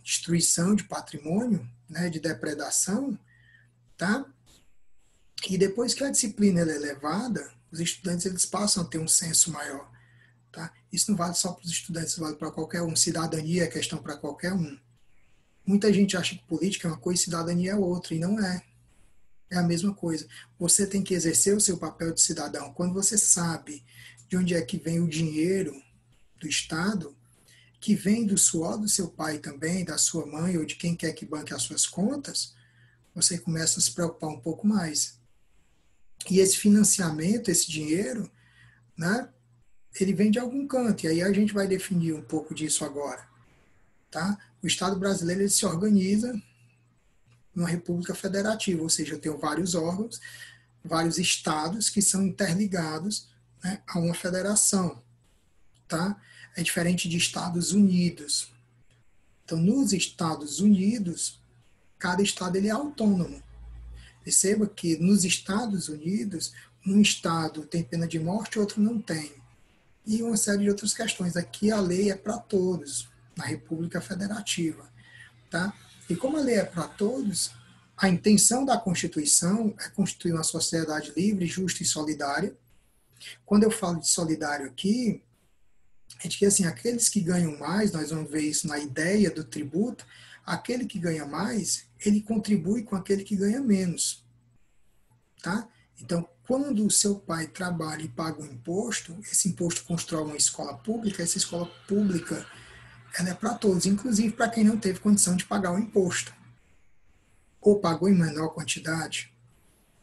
destruição de patrimônio, né, de depredação, tá? E depois que a disciplina é levada, os estudantes eles passam a ter um senso maior. Tá? Isso não vale só para os estudantes, vale para qualquer um. Cidadania é questão para qualquer um. Muita gente acha que política é uma coisa e cidadania é outra, e não é. É a mesma coisa. Você tem que exercer o seu papel de cidadão. Quando você sabe de onde é que vem o dinheiro do Estado, que vem do suor do seu pai também, da sua mãe, ou de quem quer que banque as suas contas, você começa a se preocupar um pouco mais. E esse financiamento, esse dinheiro, né, ele vem de algum canto, e aí a gente vai definir um pouco disso agora. Tá? O Estado brasileiro ele se organiza numa república federativa, ou seja, eu tenho vários órgãos, vários estados que são interligados, né, a uma federação. Tá? É diferente de Estados Unidos. Então, nos Estados Unidos, cada estado ele é autônomo. Perceba que nos Estados Unidos, um estado tem pena de morte, outro não tem. E uma série de outras questões. Aqui a lei é para todos, na República Federativa. Tá? E como a lei é para todos, a intenção da Constituição é constituir uma sociedade livre, justa e solidária. Quando eu falo de solidário aqui, é de que assim, aqueles que ganham mais, nós vamos ver isso na ideia do tributo, aquele que ganha mais, ele contribui com aquele que ganha menos. Tá? Então, quando o seu pai trabalha e paga um imposto, esse imposto constrói uma escola pública, essa escola pública ela é para todos, inclusive para quem não teve condição de pagar o imposto, ou pagou em menor quantidade.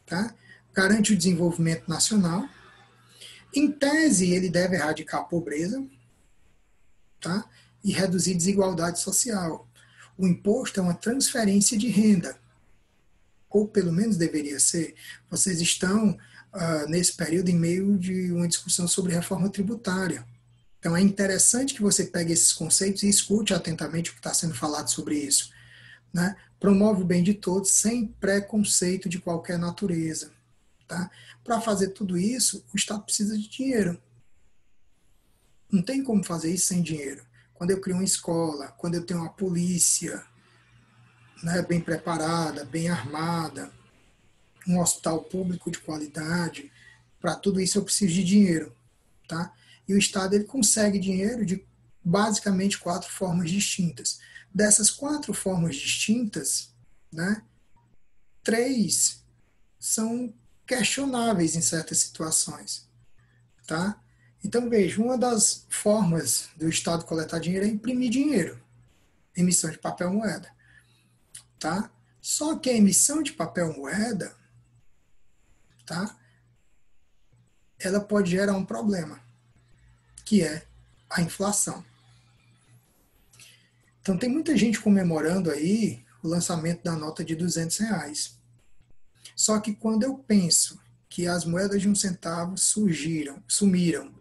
Tá? Garante o desenvolvimento nacional. Em tese, ele deve erradicar a pobreza, tá? E reduzir desigualdade social. O imposto é uma transferência de renda, ou pelo menos deveria ser. Vocês estão, nesse período, em meio de uma discussão sobre reforma tributária. Então, é interessante que você pegue esses conceitos e escute atentamente o que está sendo falado sobre isso. Né? Promove o bem de todos, sem preconceito de qualquer natureza. Tá? Para fazer tudo isso, o Estado precisa de dinheiro. Não tem como fazer isso sem dinheiro. Quando eu crio uma escola, quando eu tenho uma polícia, né, bem preparada, bem armada, um hospital público de qualidade, para tudo isso eu preciso de dinheiro. Tá? E o Estado ele consegue dinheiro de basicamente 4 formas distintas. Dessas 4 formas distintas, né, 3 são questionáveis em certas situações. Tá? Então, veja, uma das formas do Estado coletar dinheiro é imprimir dinheiro, emissão de papel moeda. Tá? Só que a emissão de papel moeda, tá? Ela pode gerar um problema, que é a inflação. Então tem muita gente comemorando aí o lançamento da nota de R$ 200. Só que quando eu penso que as moedas de 1 centavo sumiram,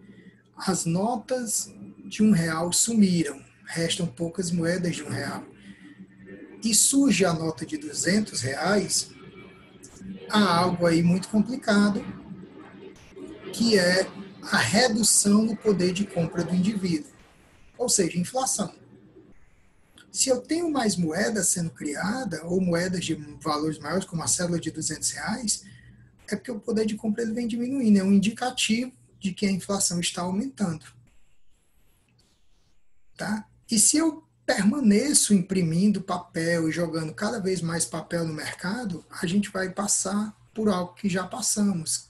as notas de R$ 1 sumiram, restam poucas moedas de R$ 1, e surge a nota de R$ 200, há algo aí muito complicado, que é a redução do poder de compra do indivíduo, ou seja, inflação. Se eu tenho mais moedas sendo criada, ou moedas de valores maiores, como a cédula de R$ 200, é porque o poder de compra ele vem diminuindo, é um indicativo de que a inflação está aumentando. Tá? E se eu permaneço imprimindo papel e jogando cada vez mais papel no mercado, a gente vai passar por algo que já passamos.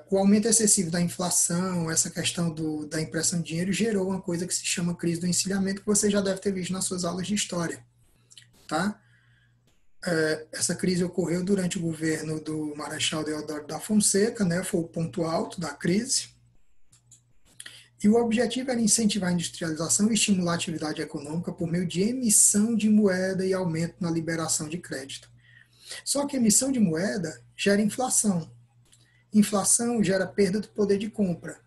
O aumento excessivo da inflação, essa questão da impressão de dinheiro, gerou uma coisa que se chama crise do encilhamento, que você já deve ter visto nas suas aulas de história. Tá? Essa crise ocorreu durante o governo do Marechal Deodoro da Fonseca, né? Foi o ponto alto da crise. E o objetivo era incentivar a industrialização e estimular a atividade econômica por meio de emissão de moeda e aumento na liberação de crédito. Só que emissão de moeda gera inflação. Inflação gera perda do poder de compra.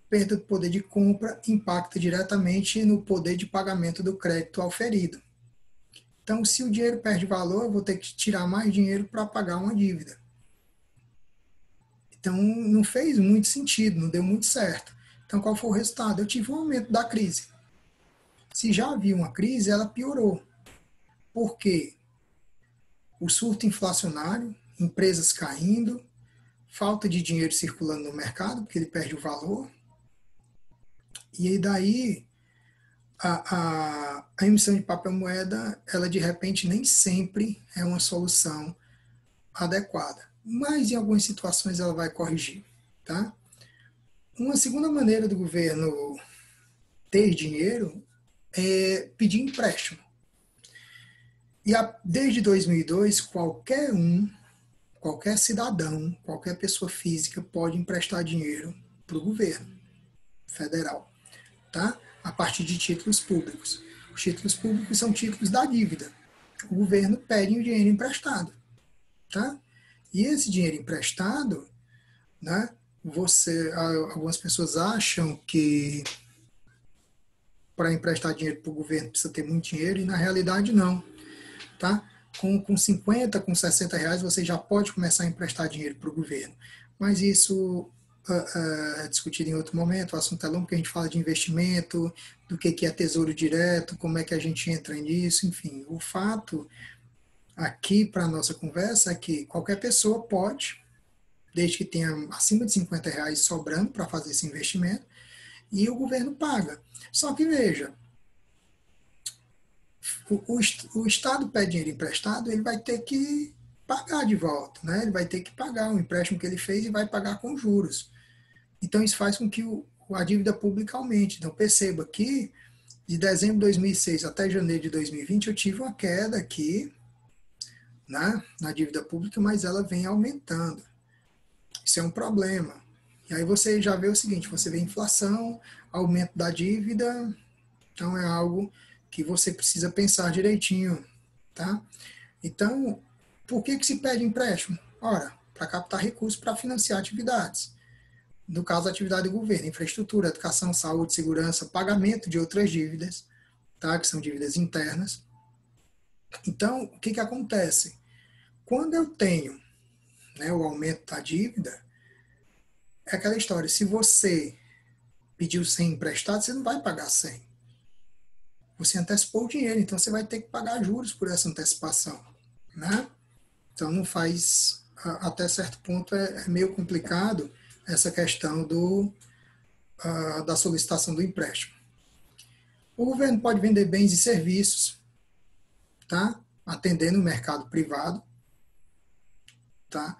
Perda do poder de compra impacta diretamente no poder de pagamento do crédito auferido. Então, se o dinheiro perde valor, eu vou ter que tirar mais dinheiro para pagar uma dívida. Então, não fez muito sentido, não deu muito certo. Então, qual foi o resultado? Eu tive um aumento da crise. Se já havia uma crise, ela piorou. Por quê? O surto inflacionário, empresas caindo, falta de dinheiro circulando no mercado, porque ele perde o valor. E aí daí, a emissão de papel moeda, ela de repente nem sempre é uma solução adequada. Mas em algumas situações ela vai corrigir. Tá? Uma segunda maneira do governo ter dinheiro é pedir empréstimo. E desde 2002, qualquer cidadão, qualquer pessoa física pode emprestar dinheiro para o governo federal, tá? A partir de títulos públicos. Os títulos públicos são títulos da dívida. O governo pede o dinheiro emprestado, tá? E esse dinheiro emprestado, né? Algumas pessoas acham que para emprestar dinheiro para o governo precisa ter muito dinheiro, e na realidade não. Tá? Com 50, com 60 reais, você já pode começar a emprestar dinheiro para o governo. Mas isso é discutido em outro momento, o assunto é longo, porque a gente fala de investimento, do que é tesouro direto, como é que a gente entra nisso, enfim. O fato aqui para a nossa conversa é que qualquer pessoa pode, desde que tenha acima de 50 reais sobrando para fazer esse investimento, e o governo paga. Só que veja, o Estado pede dinheiro emprestado, ele vai ter que pagar de volta, né? Ele vai ter que pagar o empréstimo que ele fez e vai pagar com juros. Então isso faz com que a dívida pública aumente. Então perceba que de dezembro de 2006 até janeiro de 2020 eu tive uma queda aqui, né, na dívida pública, mas ela vem aumentando. Isso é um problema. E aí você já vê o seguinte, você vê inflação, aumento da dívida, então é algo que você precisa pensar direitinho, tá? Então, por que se pede empréstimo? Ora, para captar recursos para financiar atividades. No caso, a atividade do governo, infraestrutura, educação, saúde, segurança, pagamento de outras dívidas, tá? Que são dívidas internas. Então, o que acontece? Quando eu tenho, né, o aumento da dívida, é aquela história, se você pediu 100 emprestado, você não vai pagar 100. Você antecipou o dinheiro, então você vai ter que pagar juros por essa antecipação, né? Então não faz, até certo ponto é meio complicado essa questão da solicitação do empréstimo. O governo pode vender bens e serviços, tá? Atendendo o mercado privado, tá?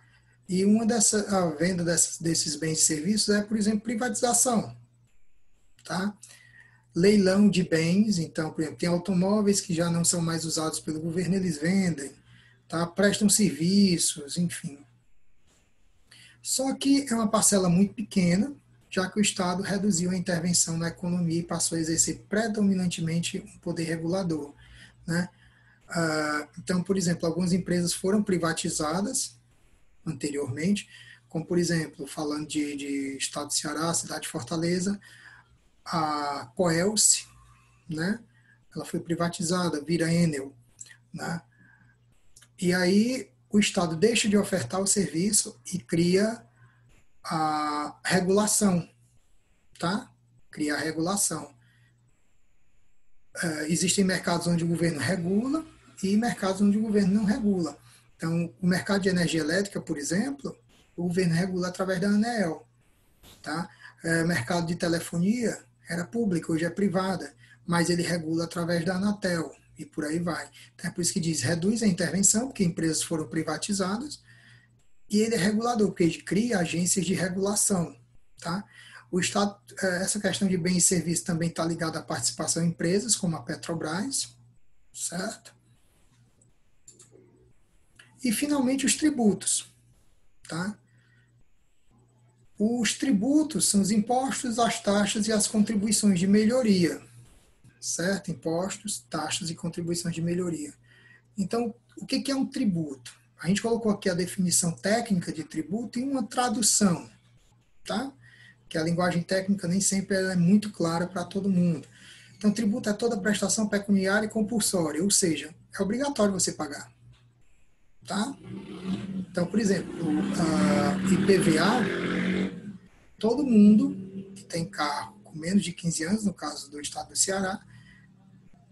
E a venda desses bens e serviços é, por exemplo, privatização, tá? Leilão de bens, então, por exemplo, tem automóveis que já não são mais usados pelo governo, eles vendem, tá? Prestam serviços, enfim. Só que é uma parcela muito pequena, já que o Estado reduziu a intervenção na economia e passou a exercer predominantemente um poder regulador, né? Então, por exemplo, algumas empresas foram privatizadas anteriormente, como, por exemplo, falando de Estado do Ceará, cidade de Fortaleza, a Coelce, né? Ela foi privatizada, vira Enel, né? E aí o Estado deixa de ofertar o serviço e cria a regulação, tá? Cria a regulação. Existem mercados onde o governo regula e mercados onde o governo não regula. Então, o mercado de energia elétrica, por exemplo, o governo regula através da ANEEL, tá? Mercado de telefonia era público, hoje é privada, mas ele regula através da Anatel e por aí vai. Então, é por isso que diz, reduz a intervenção, porque empresas foram privatizadas, e ele é regulador, porque ele cria agências de regulação, tá? O Estado, essa questão de bens e serviços também está ligada à participação em empresas, como a Petrobras, certo? E, finalmente, os tributos, tá? Os tributos são os impostos, as taxas e as contribuições de melhoria, certo? Impostos, taxas e contribuições de melhoria. Então, o que é um tributo? A gente colocou aqui a definição técnica de tributo e uma tradução, tá? Que a linguagem técnica nem sempre é muito clara para todo mundo. Então, tributo é toda prestação pecuniária e compulsória, ou seja, é obrigatório você pagar, tá? Então, por exemplo, a IPVA, todo mundo que tem carro com menos de 15 anos, no caso do estado do Ceará,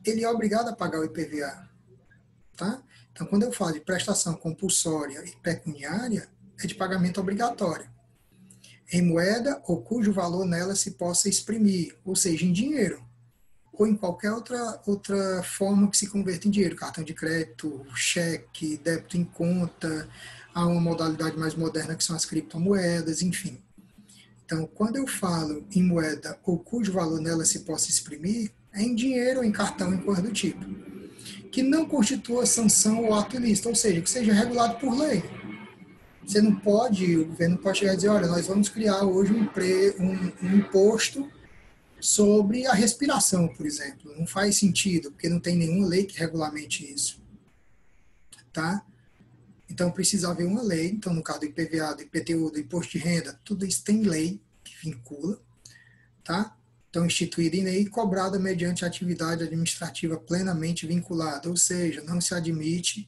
ele é obrigado a pagar o IPVA, tá? Então, quando eu falo de prestação compulsória e pecuniária, é de pagamento obrigatório, em moeda ou cujo valor nela se possa exprimir, ou seja, em dinheiro, ou em qualquer outra forma que se converta em dinheiro, cartão de crédito, cheque, débito em conta, há uma modalidade mais moderna que são as criptomoedas, enfim. Então, quando eu falo em moeda ou cujo valor nela se possa exprimir, é em dinheiro, em cartão, em coisa do tipo, que não constitua sanção ou ato ilícito, ou seja, que seja regulado por lei. Você não pode, o governo não pode chegar e dizer, olha, nós vamos criar hoje um imposto sobre a respiração, por exemplo. Não faz sentido, porque não tem nenhuma lei que regulamente isso, tá? Então, precisa haver uma lei. Então, no caso do IPVA, do IPTU, do Imposto de Renda, tudo isso tem lei que vincula, tá? Então, instituída em lei e cobrada mediante atividade administrativa plenamente vinculada, ou seja, não se admite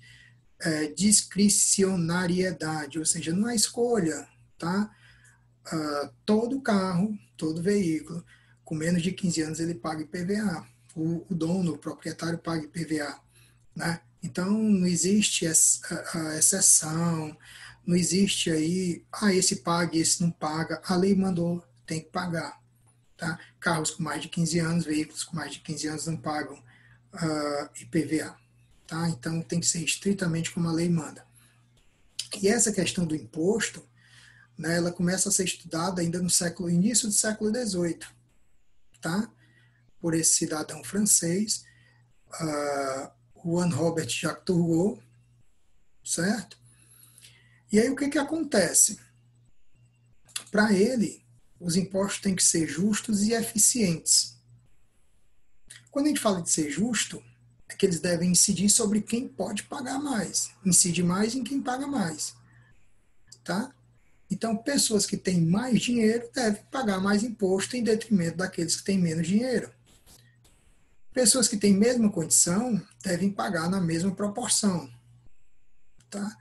discricionariedade, ou seja, não é escolha, tá? Todo carro, todo veículo, com menos de 15 anos, ele paga IPVA. O dono, o proprietário paga IPVA, né? Então, não existe essa exceção, não existe aí, esse paga, esse não paga. A lei mandou, tem que pagar, tá? Carros com mais de 15 anos, veículos com mais de 15 anos não pagam IPVA, tá? Então, tem que ser estritamente como a lei manda. E essa questão do imposto, né, ela começa a ser estudada ainda no início do século XVIII, tá? Por esse cidadão francês, Juan Robert Jacques Turgot, certo? E aí o que acontece? Para ele, os impostos têm que ser justos e eficientes. Quando a gente fala de ser justo, é que eles devem incidir sobre quem pode pagar mais. Incide mais em quem paga mais, tá? Então, pessoas que têm mais dinheiro devem pagar mais imposto em detrimento daqueles que têm menos dinheiro. Pessoas que têm mesma condição devem pagar na mesma proporção, tá?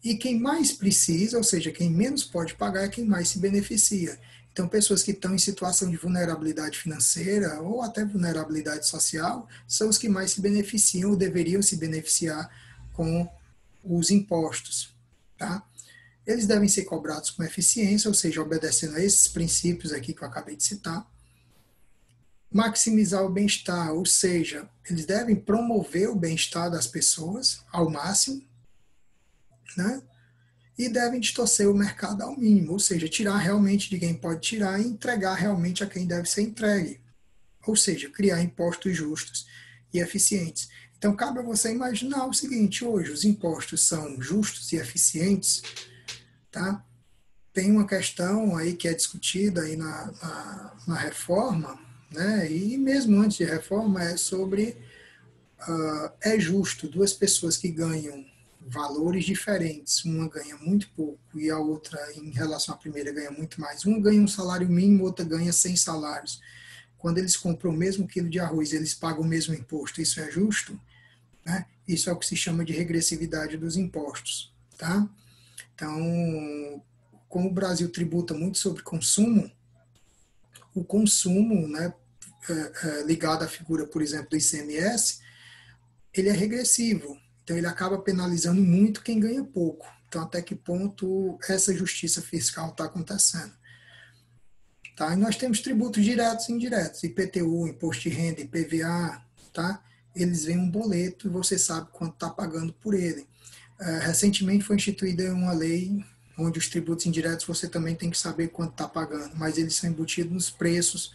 E quem mais precisa, ou seja, quem menos pode pagar, é quem mais se beneficia. Então, pessoas que estão em situação de vulnerabilidade financeira ou até vulnerabilidade social são os que mais se beneficiam ou deveriam se beneficiar com os impostos, tá? Eles devem ser cobrados com eficiência, ou seja, obedecendo a esses princípios aqui que eu acabei de citar. Maximizar o bem-estar, ou seja, eles devem promover o bem-estar das pessoas ao máximo, né? E devem distorcer o mercado ao mínimo, ou seja, tirar realmente de quem pode tirar e entregar realmente a quem deve ser entregue. Ou seja, criar impostos justos e eficientes. Então, cabe a você imaginar o seguinte, hoje os impostos são justos e eficientes, tá? tem uma questão aí que é discutida aí na reforma, né? E mesmo antes de reforma, é sobre é justo duas pessoas que ganham valores diferentes, uma ganha muito pouco e a outra, em relação à primeira, ganha muito mais. Uma ganha um salário mínimo, outra ganha 100 salários. Quando eles compram o mesmo quilo de arroz, eles pagam o mesmo imposto. Isso é justo? Né? Isso é o que se chama de regressividade dos impostos. Tá? Então, como o Brasil tributa muito sobre consumo, o consumo, né, ligado à figura, por exemplo, do ICMS, ele é regressivo. Então, ele acaba penalizando muito quem ganha pouco. Então, até que ponto essa justiça fiscal está acontecendo? Tá? E nós temos tributos diretos e indiretos, IPTU, Imposto de Renda, IPVA, tá? Eles vêm um boleto e você sabe quanto está pagando por ele. Recentemente foi instituída uma lei onde os tributos indiretos você também tem que saber quanto está pagando, mas eles são embutidos nos preços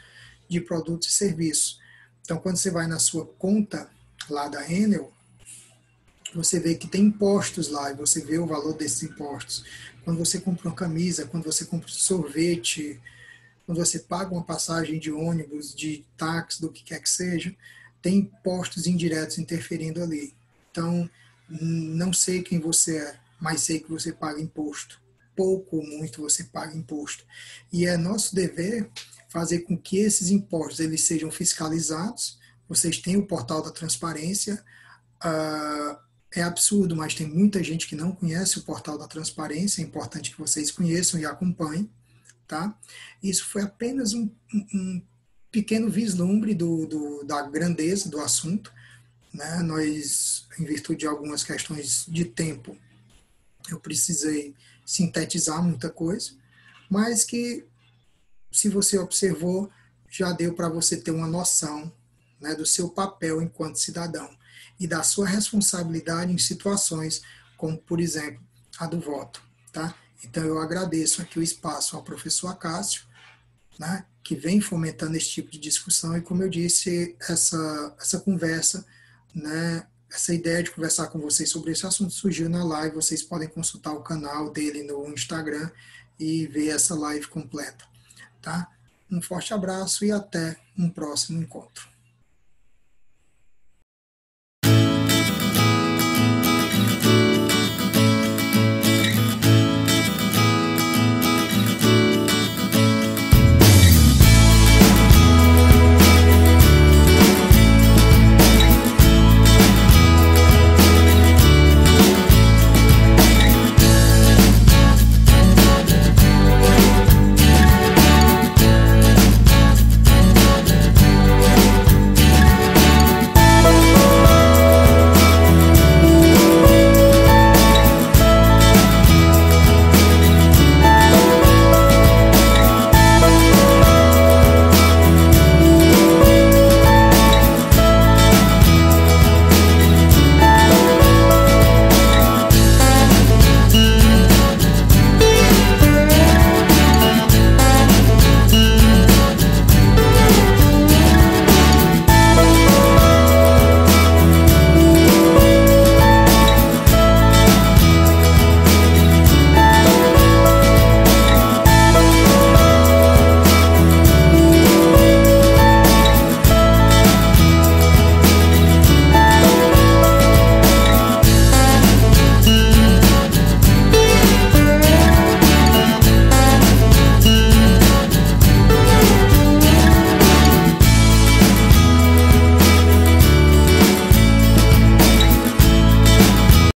de produtos e serviços. Então, quando você vai na sua conta lá da Enel, você vê que tem impostos lá e você vê o valor desses impostos. Quando você compra uma camisa, quando você compra um sorvete, quando você paga uma passagem de ônibus, de táxi, do que quer que seja, tem impostos indiretos interferindo ali. Então, não sei quem você é, mas sei que você paga imposto. Pouco ou muito você paga imposto. E é nosso dever fazer com que esses impostos eles sejam fiscalizados. Vocês têm o portal da transparência. É absurdo, mas tem muita gente que não conhece o portal da transparência. É importante que vocês conheçam e acompanhem. Tá? Isso foi apenas um pequeno vislumbre da grandeza do assunto. Né? Nós, em virtude de algumas questões de tempo, eu precisei sintetizar muita coisa, mas que, se você observou, já deu para você ter uma noção, né, do seu papel enquanto cidadão e da sua responsabilidade em situações como, por exemplo, a do voto. Tá? Então, eu agradeço aqui o espaço ao professor Acácio, né, que vem fomentando esse tipo de discussão e, como eu disse, essa conversa, né, essa ideia de conversar com vocês sobre esse assunto surgiu na live. Vocês podem consultar o canal dele no Instagram e ver essa live completa. Tá? Um forte abraço e até um próximo encontro.